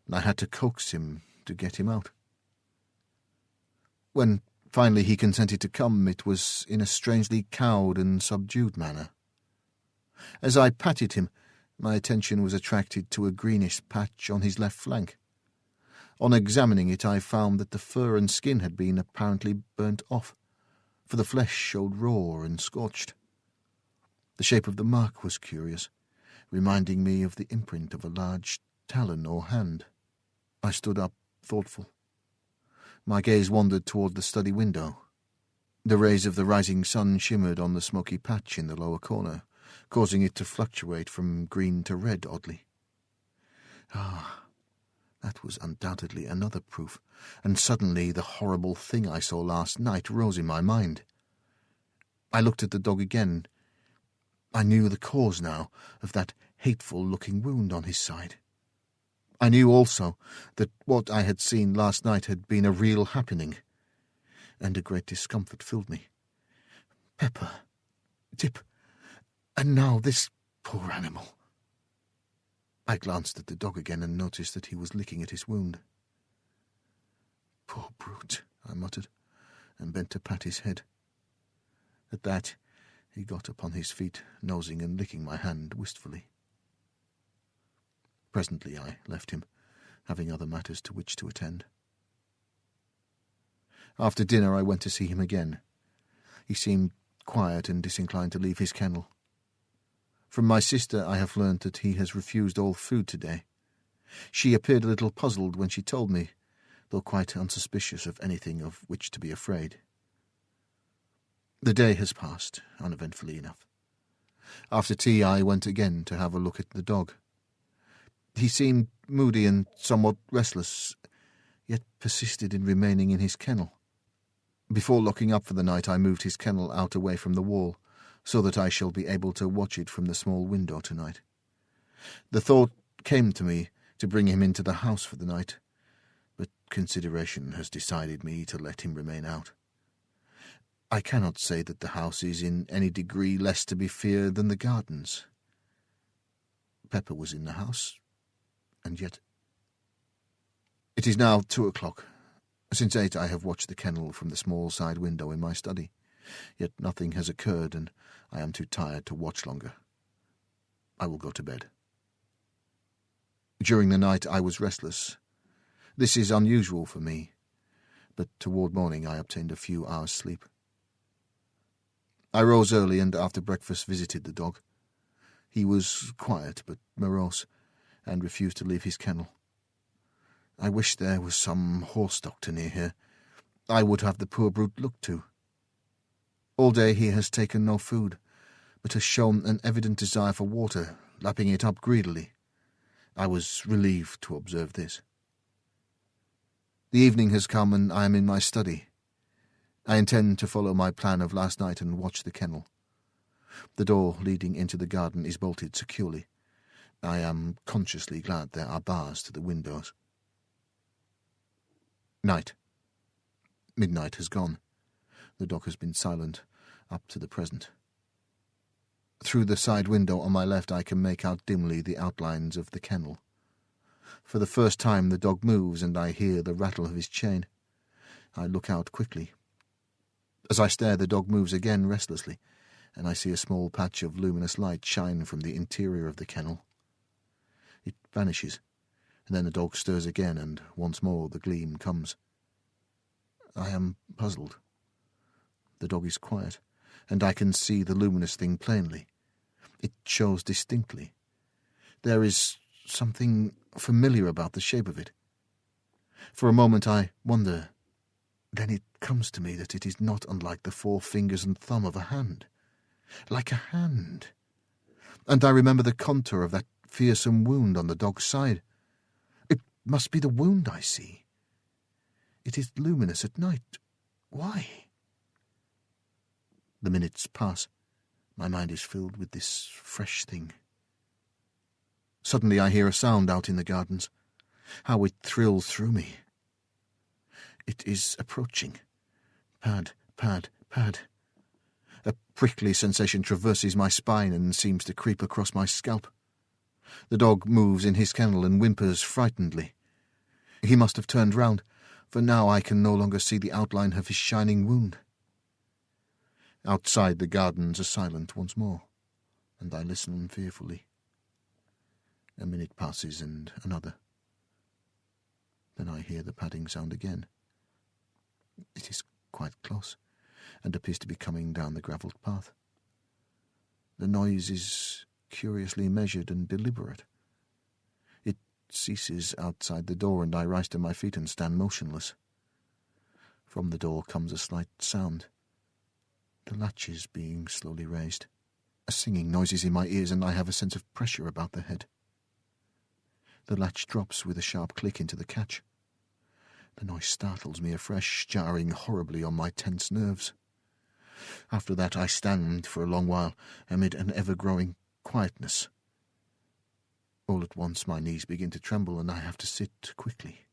and I had to coax him to get him out. When finally he consented to come, it was in a strangely cowed and subdued manner. As I patted him, my attention was attracted to a greenish patch on his left flank. On examining it, I found that the fur and skin had been apparently burnt off, for the flesh showed raw and scorched. The shape of the mark was curious, reminding me of the imprint of a large talon or hand. I stood up, thoughtful. My gaze wandered toward the study window. The rays of the rising sun shimmered on the smoky patch in the lower corner, causing it to fluctuate from green to red oddly. That was undoubtedly another proof, and suddenly the horrible thing I saw last night rose in my mind. I looked at the dog again. I knew the cause now of that hateful-looking wound on his side. I knew also that what I had seen last night had been a real happening, and a great discomfort filled me. Pepper, Tip, and now this poor animal. I glanced at the dog again and noticed that he was licking at his wound. Poor brute, I muttered, and bent to pat his head. At that, he got upon his feet, nosing and licking my hand wistfully. Presently I left him, having other matters to which to attend. After dinner I went to see him again. He seemed quiet and disinclined to leave his kennel. From my sister I have learned that he has refused all food today. She appeared a little puzzled when she told me, though quite unsuspicious of anything of which to be afraid. The day has passed, uneventfully enough. After tea I went again to have a look at the dog. He seemed moody and somewhat restless, yet persisted in remaining in his kennel. Before locking up for the night I moved his kennel out away from the wall, so that I shall be able to watch it from the small window tonight. The thought came to me to bring him into the house for the night, but consideration has decided me to let him remain out. I cannot say that the house is in any degree less to be feared than the gardens. Pepper was in the house, and yet... It is now 2:00. Since 8 I have watched the kennel from the small side window in my study, yet nothing has occurred, and I am too tired to watch longer. I will go to bed. During the night I was restless. This is unusual for me, but toward morning I obtained a few hours' sleep. I rose early and after breakfast visited the dog. He was quiet but morose, and refused to leave his kennel. I wish there was some horse doctor near here. I would have the poor brute looked to. All day he has taken no food, but has shown an evident desire for water, lapping it up greedily. I was relieved to observe this. The evening has come and I am in my study. I intend to follow my plan of last night and watch the kennel. The door leading into the garden is bolted securely. I am consciously glad there are bars to the windows. Night. Midnight has gone. The dog has been silent up to the present. Through the side window on my left I can make out dimly the outlines of the kennel. For the first time the dog moves and I hear the rattle of his chain. I look out quickly. As I stare the dog moves again restlessly, and I see a small patch of luminous light shine from the interior of the kennel. It vanishes, and then the dog stirs again, and once more the gleam comes. I am puzzled. The dog is quiet, and I can see the luminous thing plainly. It shows distinctly. There is something familiar about the shape of it. For a moment I wonder. Then it comes to me that it is not unlike the 4 fingers and thumb of a hand. Like a hand. And I remember the contour of that fearsome wound on the dog's side. It must be the wound I see. It is luminous at night. Why? The minutes pass. My mind is filled with this fresh thing. Suddenly I hear a sound out in the gardens. How it thrills through me. It is approaching. Pad, pad, pad. A prickly sensation traverses my spine and seems to creep across my scalp. The dog moves in his kennel and whimpers frightenedly. He must have turned round, for now I can no longer see the outline of his shining wound. Outside the gardens are silent once more, and I listen fearfully. A minute passes and another. Then I hear the padding sound again. It is quite close, and appears to be coming down the gravelled path. The noise is curiously measured and deliberate. It ceases outside the door, and I rise to my feet and stand motionless. From the door comes a slight sound. The latch is being slowly raised. A singing noise is in my ears, and I have a sense of pressure about the head. The latch drops with a sharp click into the catch. The noise startles me afresh, jarring horribly on my tense nerves. After that I stand for a long while amid an ever-growing quietness. All at once my knees begin to tremble, and I have to sit quickly.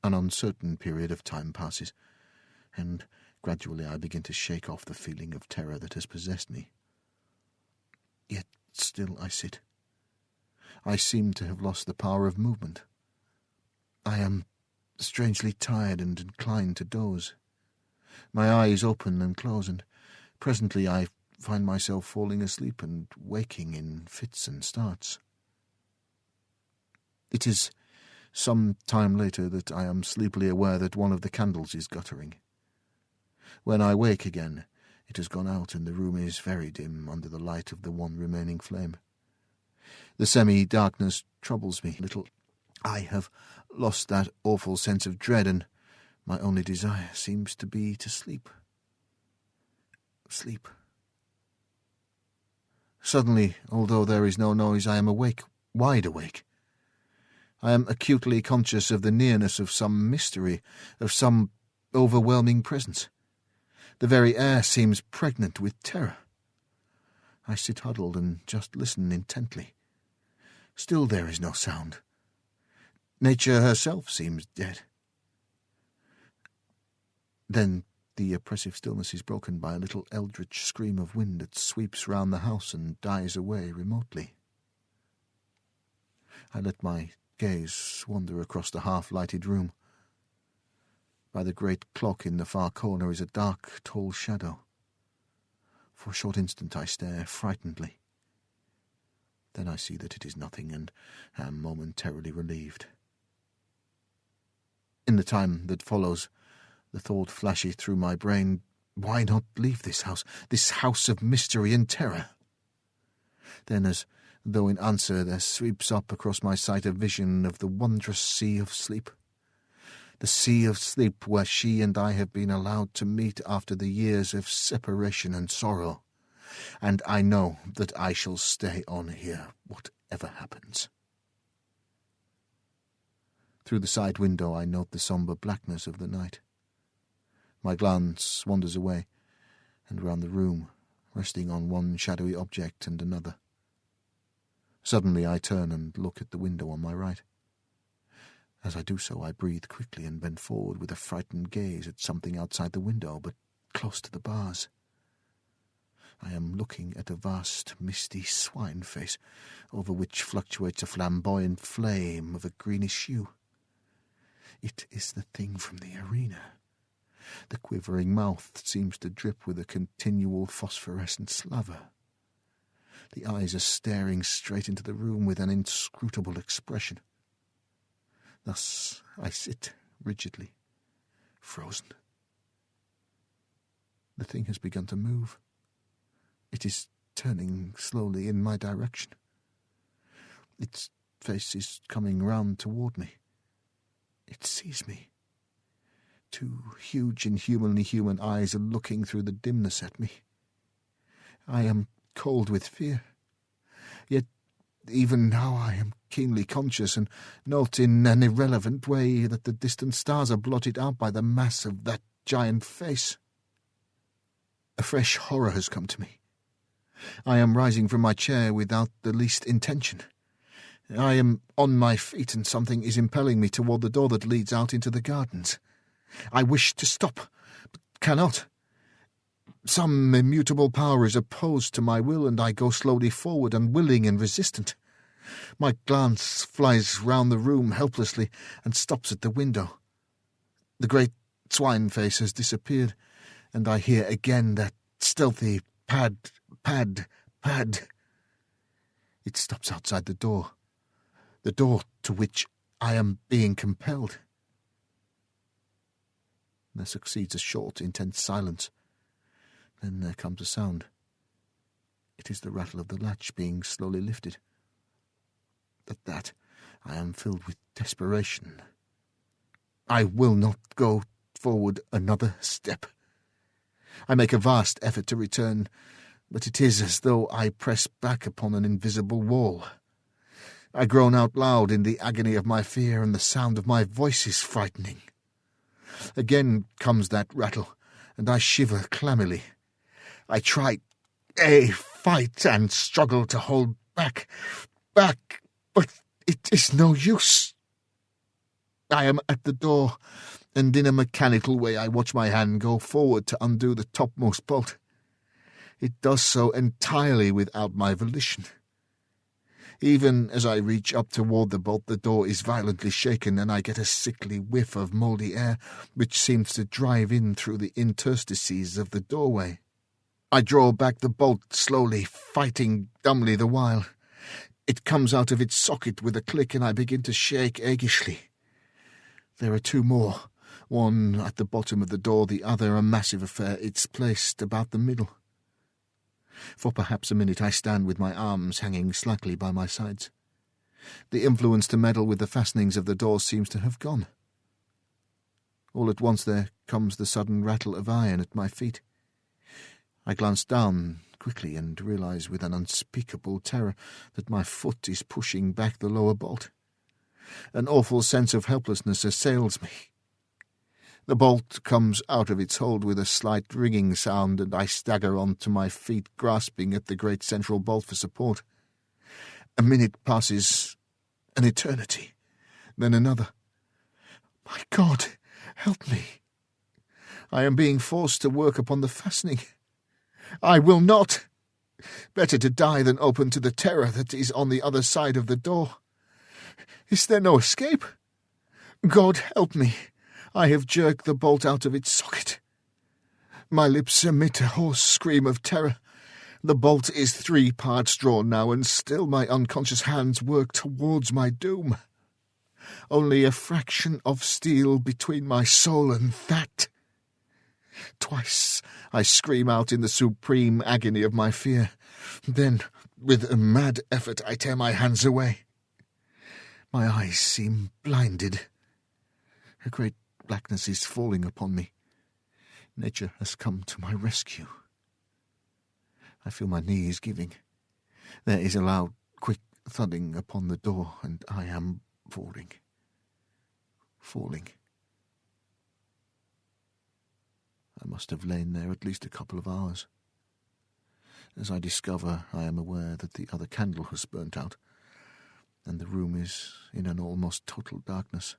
An uncertain period of time passes, and gradually I begin to shake off the feeling of terror that has possessed me. Yet still I sit. I seem to have lost the power of movement. I am strangely tired and inclined to doze. My eyes open and close, and presently I find myself falling asleep and waking in fits and starts. It is some time later that I am sleepily aware that one of the candles is guttering. When I wake again, it has gone out, and the room is very dim under the light of the one remaining flame. The semi-darkness troubles me a little. I have lost that awful sense of dread, and my only desire seems to be to sleep. Sleep. Suddenly, although there is no noise, I am awake, wide awake. I am acutely conscious of the nearness of some mystery, of some overwhelming presence. The very air seems pregnant with terror. I sit huddled and just listen intently. Still there is no sound. Nature herself seems dead. Then the oppressive stillness is broken by a little eldritch scream of wind that sweeps round the house and dies away remotely. I let my gaze wander across the half-lighted room. By the great clock in the far corner is a dark, tall shadow. For a short instant I stare frightenedly. Then I see that it is nothing, and am momentarily relieved. In the time that follows, the thought flashes through my brain, why not leave this house of mystery and terror? Then, as though in answer, there sweeps up across my sight a vision of the wondrous sea of sleep. The sea of sleep where she and I have been allowed to meet after the years of separation and sorrow. And I know that I shall stay on here, whatever happens. Through the side window I note the sombre blackness of the night. My glance wanders away, and round the room, resting on one shadowy object and another. Suddenly I turn and look at the window on my right. As I do so, I breathe quickly and bend forward with a frightened gaze at something outside the window, but close to the bars. I am looking at a vast, misty swine face, over which fluctuates a flamboyant flame of a greenish hue. It is the thing from the arena. The quivering mouth seems to drip with a continual phosphorescent slaver. The eyes are staring straight into the room with an inscrutable expression. Thus I sit rigidly, frozen. The thing has begun to move. It is turning slowly in my direction. Its face is coming round toward me. It sees me. Two huge, inhumanly human eyes are looking through the dimness at me. I am cold with fear. Yet even now I am keenly conscious and note in an irrelevant way that the distant stars are blotted out by the mass of that giant face. A fresh horror has come to me. I am rising from my chair without the least intention. I am on my feet, and something is impelling me toward the door that leads out into the gardens. I wish to stop, but cannot. Some immutable power is opposed to my will, and I go slowly forward, unwilling and resistant. My glance flies round the room helplessly and stops at the window. The great swine face has disappeared, and I hear again that stealthy pad, pad, pad. It stops outside the door to which I am being compelled. There succeeds a short, intense silence. Then there comes a sound. It is the rattle of the latch being slowly lifted. At that, I am filled with desperation. I will not go forward another step. I make a vast effort to return, but it is as though I press back upon an invisible wall. I groan out loud in the agony of my fear, and the sound of my voice is frightening. Again comes that rattle, and I shiver clammily. I try, fight and struggle to hold back, but it is no use. I am at the door, and in a mechanical way I watch my hand go forward to undo the topmost bolt. It does so entirely without my volition. Even as I reach up toward the bolt, the door is violently shaken, and I get a sickly whiff of mouldy air, which seems to drive in through the interstices of the doorway. I draw back the bolt slowly, fighting dumbly the while. It comes out of its socket with a click, and I begin to shake aguishly. There are two more, one at the bottom of the door, the other a massive affair. It's placed about the middle. For perhaps a minute I stand with my arms hanging slackly by my sides. The influence to meddle with the fastenings of the door seems to have gone. All at once there comes the sudden rattle of iron at my feet. I glance down quickly and realize with an unspeakable terror that my foot is pushing back the lower bolt. An awful sense of helplessness assails me. The bolt comes out of its hold with a slight ringing sound, and I stagger on to my feet, grasping at the great central bolt for support. A minute passes, an eternity, then another. My God, help me! I am being forced to work upon the fastening. I will not! Better to die than open to the terror that is on the other side of the door. Is there no escape? God help me! I have jerked the bolt out of its socket. My lips emit a hoarse scream of terror. The bolt is 3 parts drawn now, and still my unconscious hands work towards my doom. Only a fraction of steel between my soul and that. Twice I scream out in the supreme agony of my fear. Then, with a mad effort, I tear my hands away. My eyes seem blinded. A great blackness is falling upon me. Nature has come to my rescue. I feel my knees giving. There is a loud, quick thudding upon the door, and I am falling. I must have lain there at least a couple of hours. As I discover, I am aware that the other candle has burnt out, and the room is in an almost total darkness.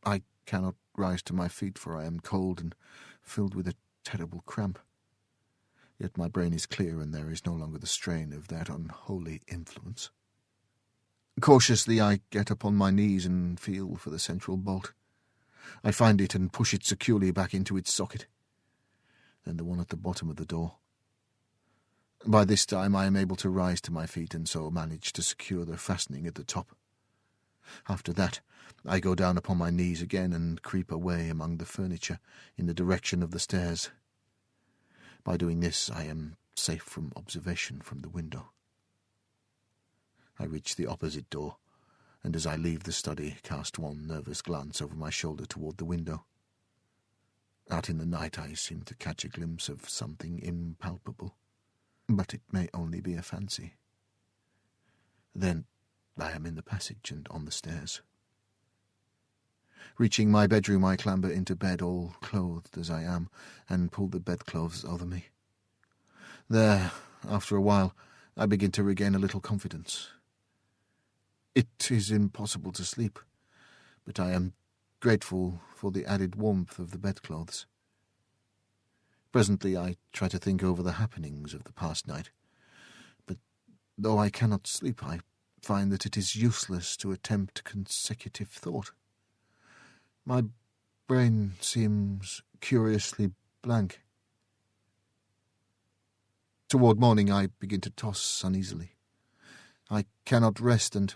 I cannot rise to my feet, for I am cold and filled with a terrible cramp. Yet my brain is clear, and there is no longer the strain of that unholy influence. Cautiously I get upon my knees and feel for the central bolt. I find it and push it securely back into its socket. Then the one at the bottom of the door. By this time I am able to rise to my feet, and so manage to secure the fastening at the top. After that, I go down upon my knees again and creep away among the furniture in the direction of the stairs. By doing this, I am safe from observation from the window. I reach the opposite door, and as I leave the study, cast one nervous glance over my shoulder toward the window. Out in the night I seem to catch a glimpse of something impalpable, but it may only be a fancy. Then I am in the passage and on the stairs. Reaching my bedroom, I clamber into bed, all clothed as I am, and pull the bedclothes over me. There, after a while, I begin to regain a little confidence. It is impossible to sleep, but I am grateful for the added warmth of the bedclothes. Presently I try to think over the happenings of the past night, but though I cannot sleep, I find that it is useless to attempt consecutive thought. My brain seems curiously blank. Toward morning I begin to toss uneasily. I cannot rest, and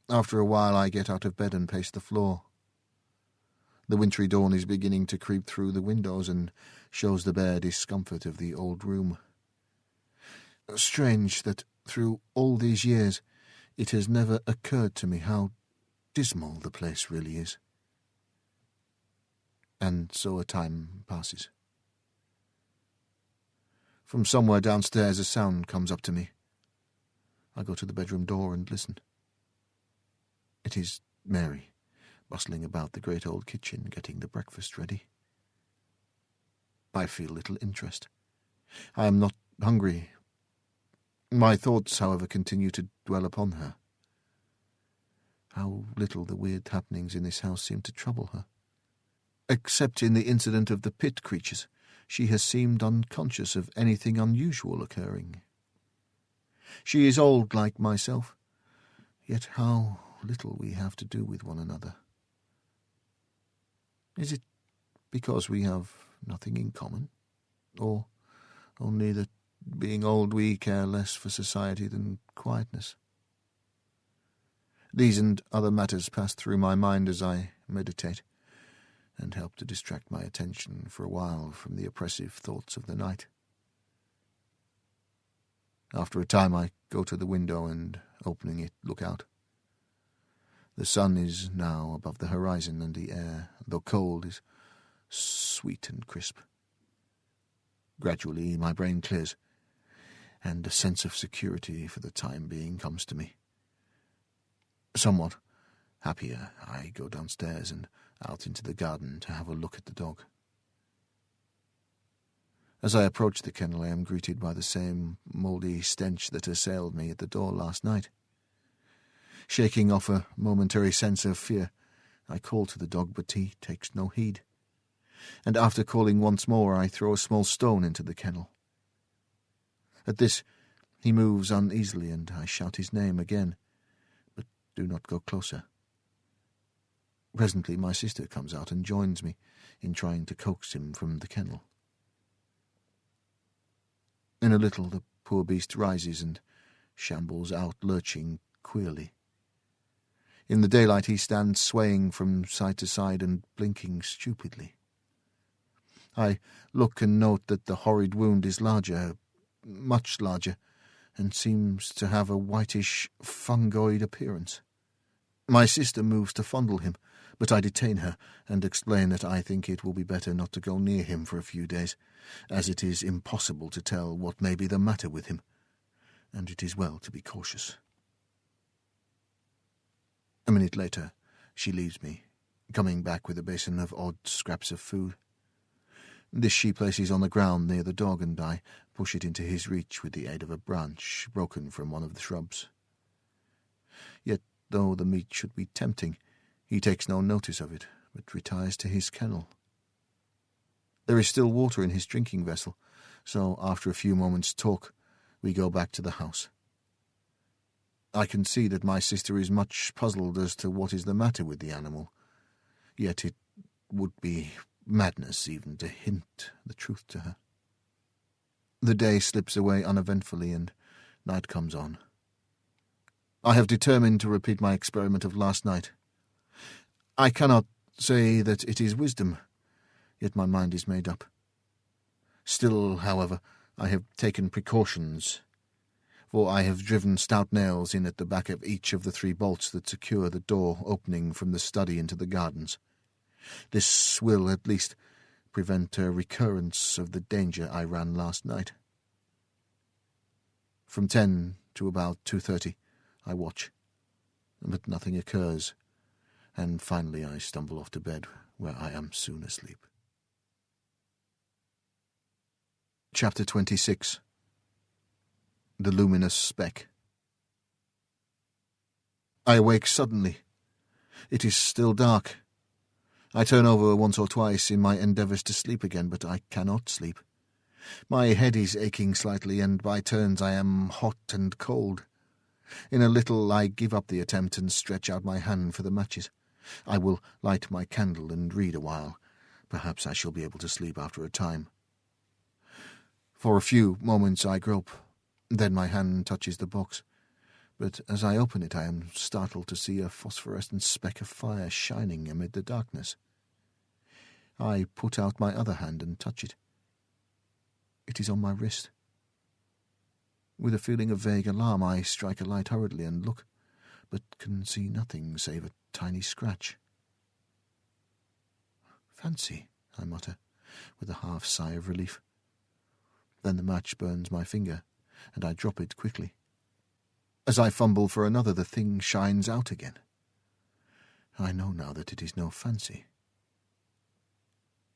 after a while I get out of bed and pace the floor. The wintry dawn is beginning to creep through the windows and shows the bare discomfort of the old room. Strange that through all these years It has never occurred to me how dismal the place really is. And so a time passes. From somewhere downstairs a sound comes up to me. I go to the bedroom door and listen. It is Mary, bustling about the great old kitchen, getting the breakfast ready. I feel little interest. I am not hungry. My thoughts, however, continue to dwell upon her. How little the weird happenings in this house seem to trouble her. Except in the incident of the pit creatures, she has seemed unconscious of anything unusual occurring. She is old like myself, yet how little we have to do with one another. Is it because we have nothing in common, or only that, being old, we care less for society than quietness? These and other matters pass through my mind as I meditate, and help to distract my attention for a while from the oppressive thoughts of the night. After a time I go to the window and, opening it, look out. The sun is now above the horizon, and the air, though cold, is sweet and crisp. Gradually my brain clears, and a sense of security for the time being comes to me. Somewhat happier, I go downstairs and out into the garden to have a look at the dog. As I approach the kennel, I am greeted by the same mouldy stench that assailed me at the door last night. Shaking off a momentary sense of fear, I call to the dog, but he takes no heed, and after calling once more, I throw a small stone into the kennel. At this, he moves uneasily, and I shout his name again, but do not go closer. Presently my sister comes out and joins me in trying to coax him from the kennel. In a little the poor beast rises and shambles out, lurching queerly. In the daylight he stands swaying from side to side and blinking stupidly. I look and note that the horrid wound is larger, much larger, and seems to have a whitish, fungoid appearance. My sister moves to fondle him, but I detain her and explain that I think it will be better not to go near him for a few days, as it is impossible to tell what may be the matter with him, and it is well to be cautious. A minute later, she leaves me, coming back with a basin of odd scraps of food. This she places on the ground near the dog, and I push it into his reach with the aid of a branch broken from one of the shrubs. Yet, though the meat should be tempting, he takes no notice of it, but retires to his kennel. There is still water in his drinking vessel, so after a few moments' talk, we go back to the house. I can see that my sister is much puzzled as to what is the matter with the animal, yet it would be madness even to hint the truth to her. The day slips away uneventfully, and night comes on. I have determined to repeat my experiment of last night. I cannot say that it is wisdom, yet my mind is made up. Still, however, I have taken precautions, for I have driven stout nails in at the back of each of the 3 bolts that secure the door opening from the study into the gardens. This will, at least, prevent a recurrence of the danger I ran last night. From 10 to about 2:30, I watch, but nothing occurs, and finally I stumble off to bed, where I am soon asleep. Chapter 26. The Luminous Speck. I awake suddenly. It is still dark. I turn over once or twice in my endeavours to sleep again, but I cannot sleep. My head is aching slightly, and by turns I am hot and cold. In a little I give up the attempt and stretch out my hand for the matches. I will light my candle and read a while. Perhaps I shall be able to sleep after a time. For a few moments I grope. Then my hand touches the box, but as I open it I am startled to see a phosphorescent speck of fire shining amid the darkness. I put out my other hand and touch it. It is on my wrist. With a feeling of vague alarm I strike a light hurriedly and look. but can see nothing save a tiny scratch. "Fancy," I mutter, with a half sigh of relief. Then the match burns my finger, and I drop it quickly. As I fumble for another, the thing shines out again. I know now that it is no fancy.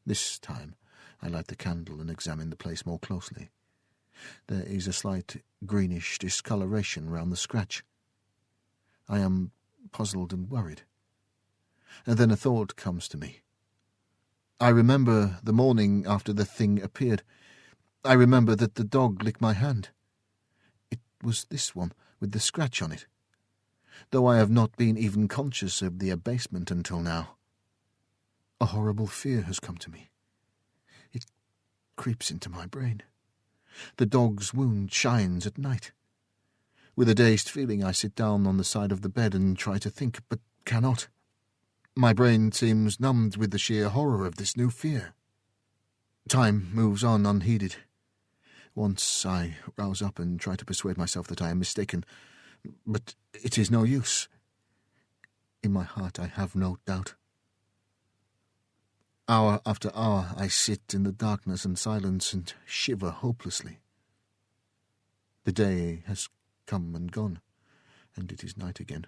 This time I light the candle and examine the place more closely. There is a slight greenish discoloration round the scratch. I am puzzled and worried. And then a thought comes to me. I remember the morning after the thing appeared. I remember that the dog licked my hand. It was this one, with the scratch on it, though I have not been even conscious of the abasement until now. A horrible fear has come to me. It creeps into my brain. The dog's wound shines at night. With a dazed feeling, I sit down on the side of the bed and try to think, but cannot. My brain seems numbed with the sheer horror of this new fear. Time moves on unheeded. Once I rouse up and try to persuade myself that I am mistaken, but it is no use. In my heart I have no doubt. Hour after hour I sit in the darkness and silence and shiver hopelessly. The day has come and gone, and it is night again.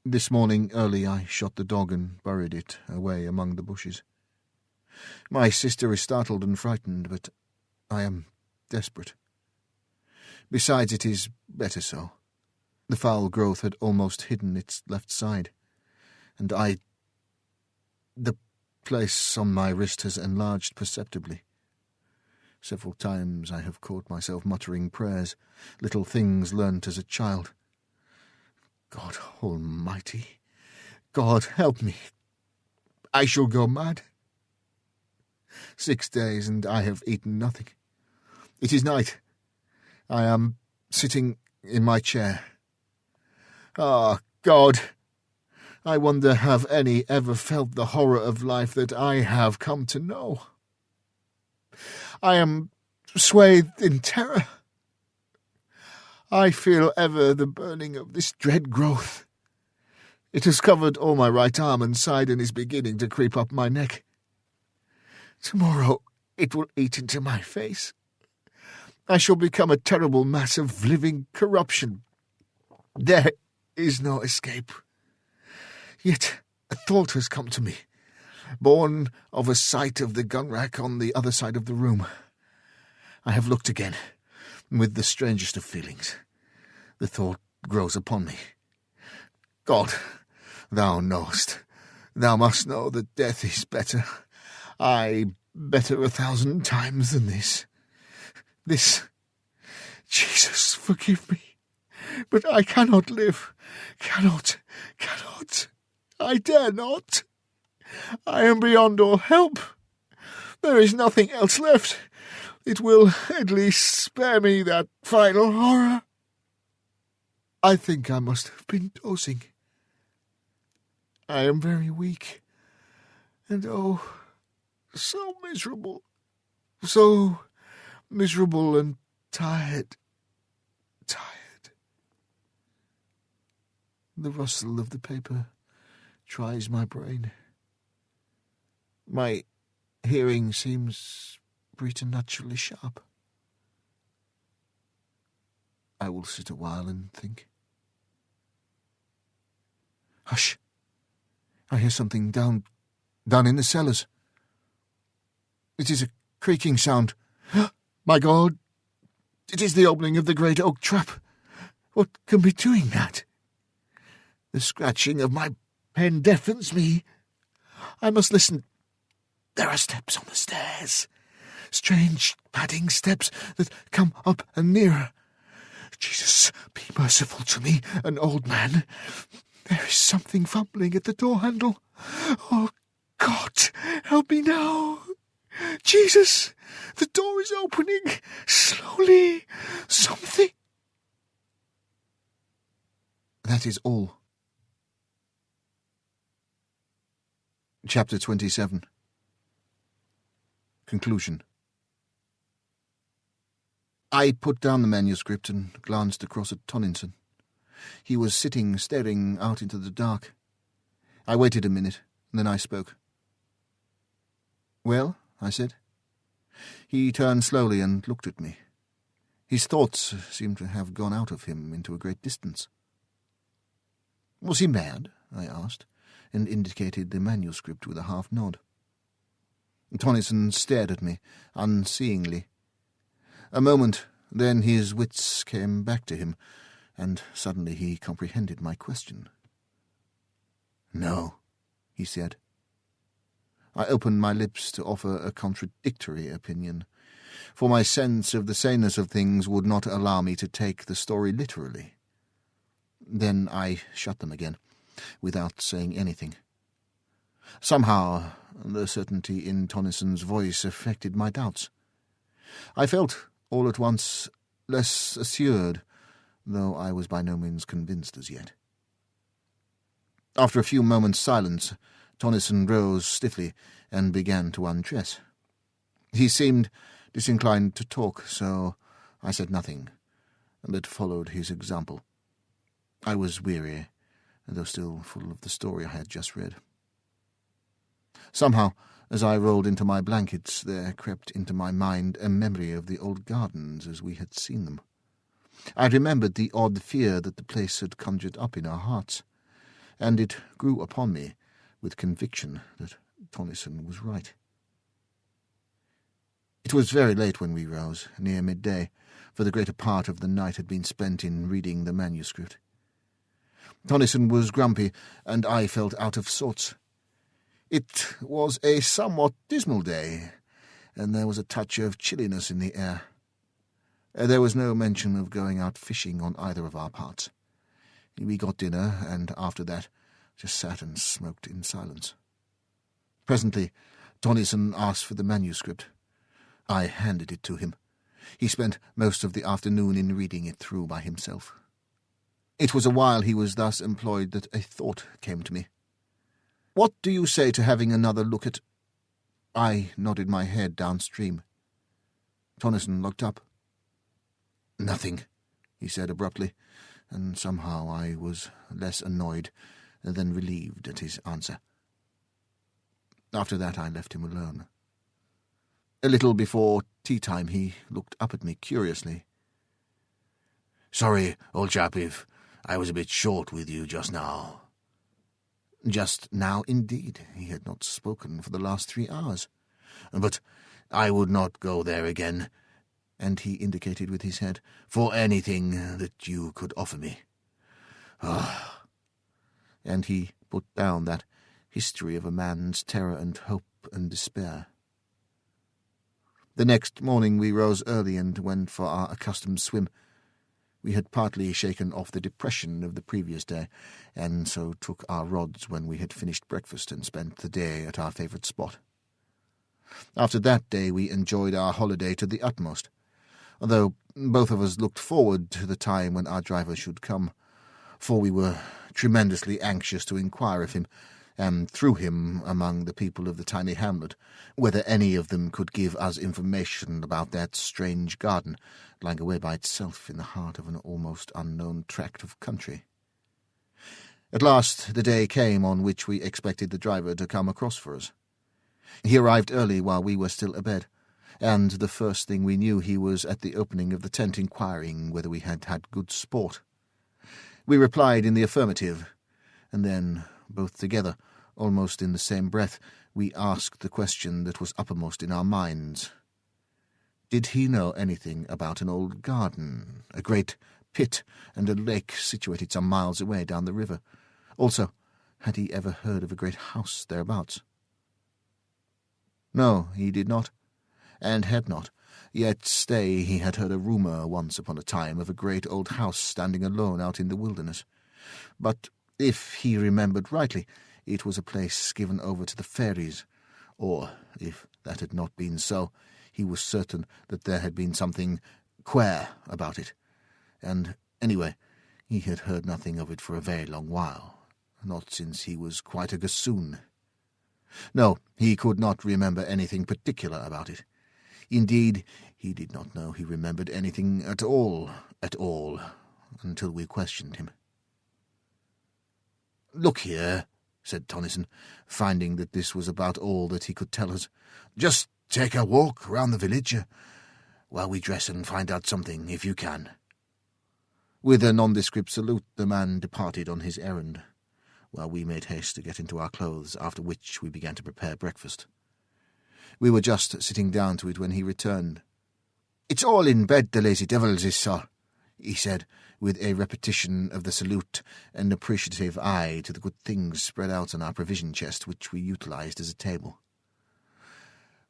This morning early I shot the dog and buried it away among the bushes. My sister is startled and frightened, but I am desperate. Besides, it is better so. The foul growth had almost hidden its left side, and the place on my wrist has enlarged perceptibly. Several times I have caught myself muttering prayers, little things learnt as a child. God Almighty, God help me. I shall go mad. 6 days and I have eaten nothing. It is night. I am sitting in my chair. Ah, God! I wonder have any ever felt the horror of life that I have come to know. I am swathed in terror. I feel ever the burning of this dread growth. It has covered all my right arm and side and is beginning to creep up my neck. Tomorrow it will eat into my face. I shall become a terrible mass of living corruption. There is no escape. Yet a thought has come to me, born of a sight of the gun rack on the other side of the room. I have looked again, with the strangest of feelings. The thought grows upon me. God, thou knowest. Thou must know that death is better. Aye, better 1,000 times than this. This. Jesus, forgive me. But I cannot live. Cannot. I dare not. I am beyond all help. There is nothing else left. It will at least spare me that final horror. I think I must have been dozing. I am very weak, and oh, so miserable and tired. The rustle of the paper tries my brain. My hearing seems preternaturally sharp. I will sit a while and think. Hush! I hear something down in the cellars. It is a creaking sound. My God! It is the opening of the great oak trap. What can be doing that? The scratching of my pen deafens me. I must listen. There are steps on the stairs. Strange, padding steps that come up and nearer. Jesus, be merciful to me, an old man. There is something fumbling at the door handle. Oh, God, help me now. Jesus, the door is opening. Slowly. Something. That is all. Chapter 27. Conclusion. I put down the manuscript and glanced across at Tonninson. He was sitting, staring out into the dark. I waited a minute, and then I spoke. "Well?" I said. He turned slowly and looked at me. His thoughts seemed to have gone out of him into a great distance. "Was he mad?" I asked, and indicated the manuscript with a half nod. Tonison stared at me, unseeingly. A moment, then his wits came back to him, and suddenly he comprehended my question. "No," he said. I opened my lips to offer a contradictory opinion, for my sense of the saneness of things would not allow me to take the story literally. Then I shut them again, without saying anything. Somehow the certainty in Tonison's voice affected my doubts. I felt, all at once, less assured, though I was by no means convinced as yet. After a few moments' silence, Tonison rose stiffly and began to undress. He seemed disinclined to talk, so I said nothing, but followed his example. I was weary, though still full of the story I had just read. Somehow, as I rolled into my blankets, there crept into my mind a memory of the old gardens as we had seen them. I remembered the odd fear that the place had conjured up in our hearts, and it grew upon me with conviction that Tonison was right. It was very late when we rose, near midday, for the greater part of the night had been spent in reading the manuscript. Tonison was grumpy, and I felt out of sorts. It was a somewhat dismal day, and there was a touch of chilliness in the air. There was no mention of going out fishing on either of our parts. We got dinner, and after that just sat and smoked in silence. Presently, Tonison asked for the manuscript. I handed it to him. He spent most of the afternoon in reading it through by himself. It was a while he was thus employed that a thought came to me. "What do you say to having another look at—" I nodded my head downstream. Tonison looked up. "Nothing," he said abruptly, and somehow I was less annoyed than relieved at his answer. After that I left him alone. A little before tea-time he looked up at me curiously. "Sorry, old chap, if I was a bit short with you just now." Just now, indeed. He had not spoken for the last 3 hours. "But I would not go there again," and he indicated with his head, "for anything that you could offer me. Ah." And he put down that history of a man's terror and hope and despair. The next morning we rose early and went for our accustomed swim. We had partly shaken off the depression of the previous day, and so took our rods when we had finished breakfast and spent the day at our favourite spot. After that day we enjoyed our holiday to the utmost, although both of us looked forward to the time when our driver should come, for we were tremendously anxious to inquire of him, and through him among the people of the tiny hamlet, whether any of them could give us information about that strange garden lying away by itself in the heart of an almost unknown tract of country. At last the day came on which we expected the driver to come across for us. He arrived early while we were still abed, and the first thing we knew he was at the opening of the tent inquiring whether we had had good sport. We replied in the affirmative, and then, both together, almost in the same breath, we asked the question that was uppermost in our minds. Did he know anything about an old garden, a great pit, and a lake situated some miles away down the river? Also, had he ever heard of a great house thereabouts? No, he did not, and had not. Yet stay, he had heard a rumour once upon a time of a great old house standing alone out in the wilderness. But if he remembered rightly, it was a place given over to the fairies, or, if that had not been so, he was certain that there had been something queer about it, and, anyway, he had heard nothing of it for a very long while, not since he was quite a gossoon. No, he could not remember anything particular about it. Indeed, he did not know he remembered anything at all, until we questioned him. "Look here," said Tonison, finding that this was about all that he could tell us. "Just take a walk round the village while we dress and find out something, if you can." With a nondescript salute, the man departed on his errand, while we made haste to get into our clothes, after which we began to prepare breakfast. We were just sitting down to it when he returned. "It's all in bed, the lazy devils is, sir," he said, with a repetition of the salute and appreciative eye to the good things spread out on our provision chest, which we utilized as a table.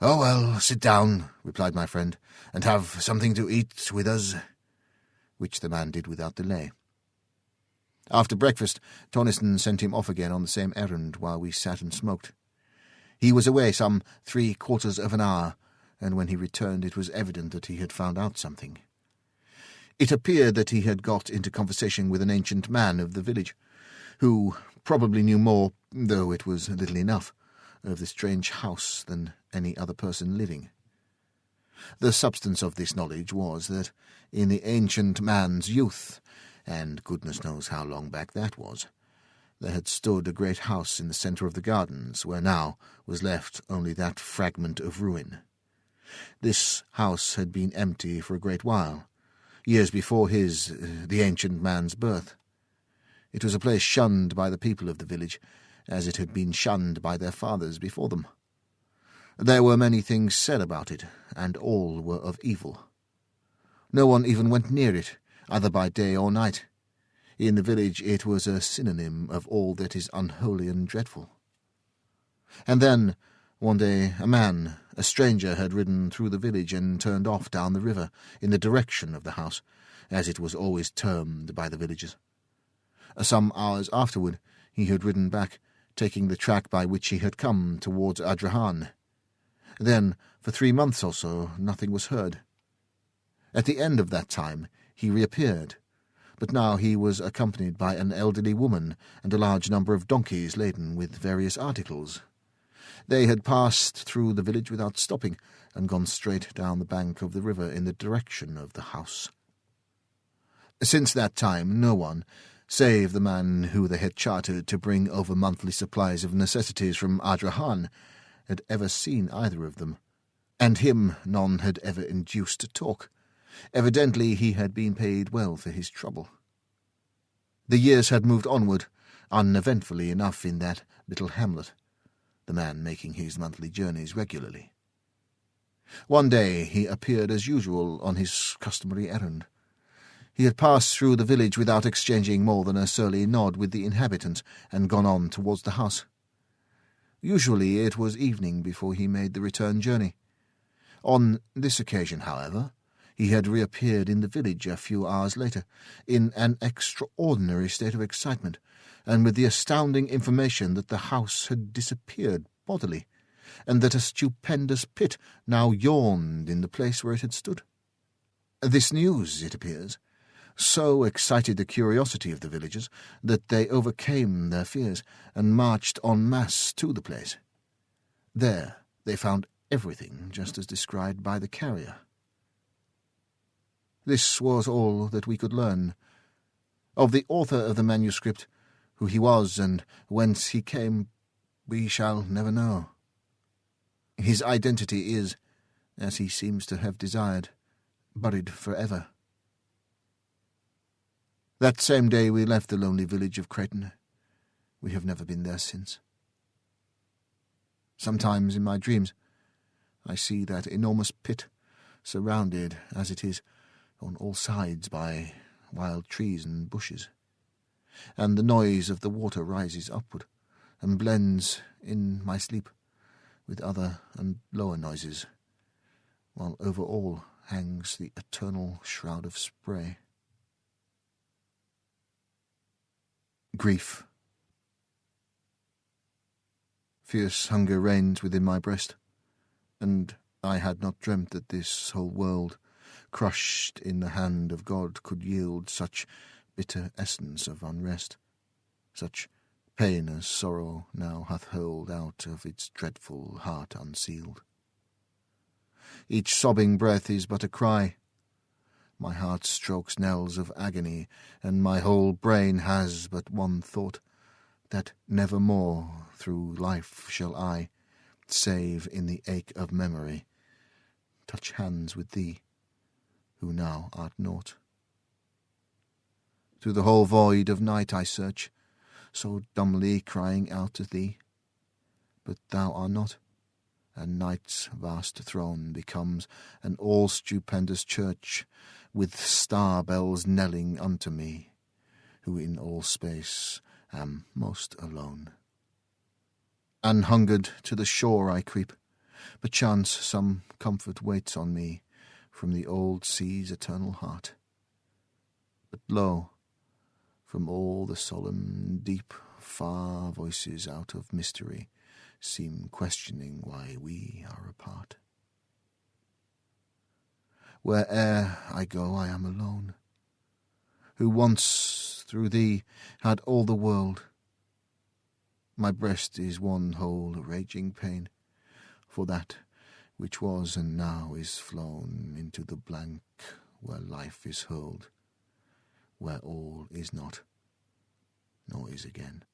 "Oh, well, sit down," replied my friend, "and have something to eat with us," which the man did without delay. After breakfast, Tonison sent him off again on the same errand while we sat and smoked. He was away some 3/4 of an hour, and when he returned it was evident that he had found out something. It appeared that he had got into conversation with an ancient man of the village, who probably knew more, though it was little enough, of the strange house than any other person living. The substance of this knowledge was that in the ancient man's youth, and goodness knows how long back that was, there had stood a great house in the centre of the gardens, where now was left only that fragment of ruin. This house had been empty for a great while, years before the ancient man's birth. It was a place shunned by the people of the village, as it had been shunned by their fathers before them. There were many things said about it, and all were of evil. No one even went near it, either by day or night. In the village it was a synonym of all that is unholy and dreadful. And then, one day, a stranger, had ridden through the village and turned off down the river in the direction of the house, as it was always termed by the villagers. Some hours afterward he had ridden back, taking the track by which he had come towards Adrahan. Then, for 3 months or so, nothing was heard. At the end of that time he reappeared, but now he was accompanied by an elderly woman and a large number of donkeys laden with various articles. They had passed through the village without stopping, and gone straight down the bank of the river in the direction of the house. Since that time no one, save the man who they had chartered to bring over monthly supplies of necessities from Adrahan, had ever seen either of them, and him none had ever induced to talk. Evidently he had been paid well for his trouble. The years had moved onward, uneventfully enough in that little hamlet, the man making his monthly journeys regularly. One day he appeared as usual on his customary errand. He had passed through the village without exchanging more than a surly nod with the inhabitants, and gone on towards the house. Usually it was evening before he made the return journey. On this occasion, however, he had reappeared in the village a few hours later, in an extraordinary state of excitement, and with the astounding information that the house had disappeared bodily, and that a stupendous pit now yawned in the place where it had stood. This news, it appears, so excited the curiosity of the villagers that they overcame their fears and marched en masse to the place. There they found everything just as described by the carrier. This was all that we could learn. Of the author of the manuscript, who he was and whence he came, we shall never know. His identity is, as he seems to have desired, buried forever. That same day we left the lonely village of Creighton. We have never been there since. Sometimes in my dreams I see that enormous pit, surrounded, as it is, on all sides by wild trees and bushes, and the noise of the water rises upward and blends in my sleep with other and lower noises, while over all hangs the eternal shroud of spray. Grief. Fierce hunger reigns within my breast, and I had not dreamt that this whole world, crushed in the hand of God, could yield such bitter essence of unrest, such pain as sorrow now hath hurled out of its dreadful heart unsealed. Each sobbing breath is but a cry. My heart strokes knells of agony, and my whole brain has but one thought, that never more through life shall I, save in the ache of memory, touch hands with thee, who now art naught. Through the whole void of night I search, so dumbly crying out to thee, but thou art not, and night's vast throne becomes an all-stupendous church, with star bells knelling unto me, who in all space am most alone. An-hungered to the shore I creep, perchance some comfort waits on me from the old sea's eternal heart. But lo, from all the solemn, deep, far voices out of mystery seem questioning why we are apart. Where'er I go I am alone, who once through thee had all the world. My breast is one whole raging pain, for that which was and now is flown into the blank where life is hurled, where all is not, nor is again.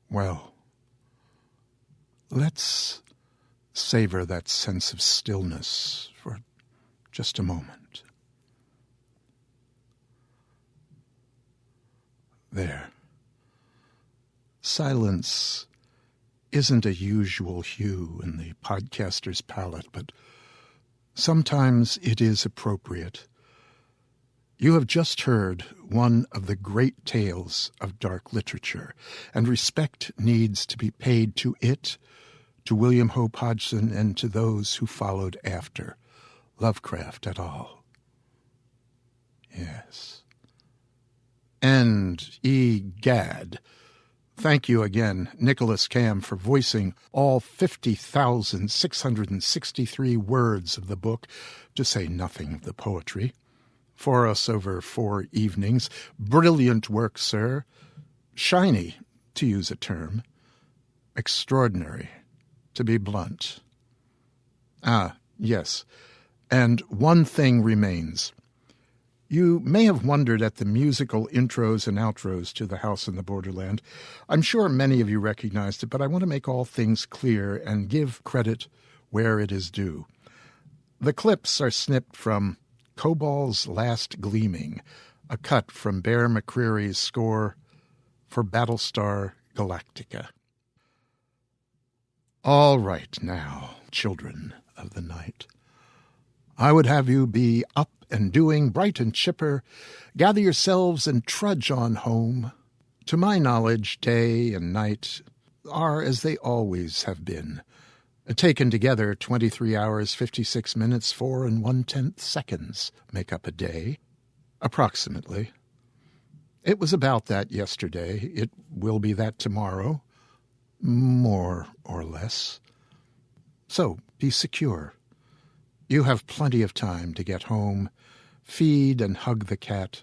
Well, let's savor that sense of stillness for just a moment. There. Silence isn't a usual hue in the podcaster's palette, but sometimes it is appropriate. You have just heard one of the great tales of dark literature, and respect needs to be paid to it, to William Hope Hodgson, and to those who followed after, Lovecraft et al. Yes. And egad, thank you again, Nicholas Camm, for voicing all 50,663 words of the book, to say nothing of the poetry, for us over 4 evenings. Brilliant work, sir. Shiny, to use a term. Extraordinary, to be blunt. Ah, yes. And one thing remains. You may have wondered at the musical intros and outros to The House in the Borderland. I'm sure many of you recognized it, but I want to make all things clear and give credit where it is due. The clips are snipped from Cobal's Last Gleaming, a cut from Bear McCreary's score for Battlestar Galactica. All right now, children of the night, I would have you be up and doing, bright and chipper. Gather yourselves and trudge on home. To my knowledge, day and night are as they always have been. Taken together, 23 hours, 56 minutes, 4 1/10 seconds make up a day, approximately. It was about that yesterday. It will be that tomorrow, more or less. So be secure. You have plenty of time to get home, feed and hug the cat,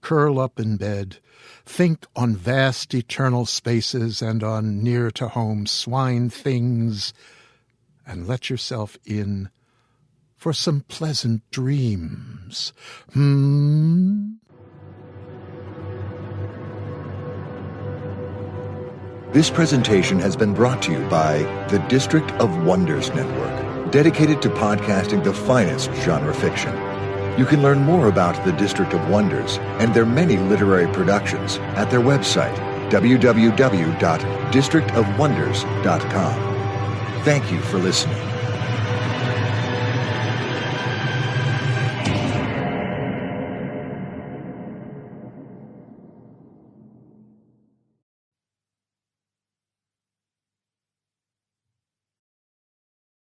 curl up in bed, think on vast eternal spaces and on near-to-home swine things, and let yourself in for some pleasant dreams. This presentation has been brought to you by the District of Wonders Network, dedicated to podcasting the finest genre fiction. You can learn more about the District of Wonders and their many literary productions at their website, www.districtofwonders.com. Thank you for listening.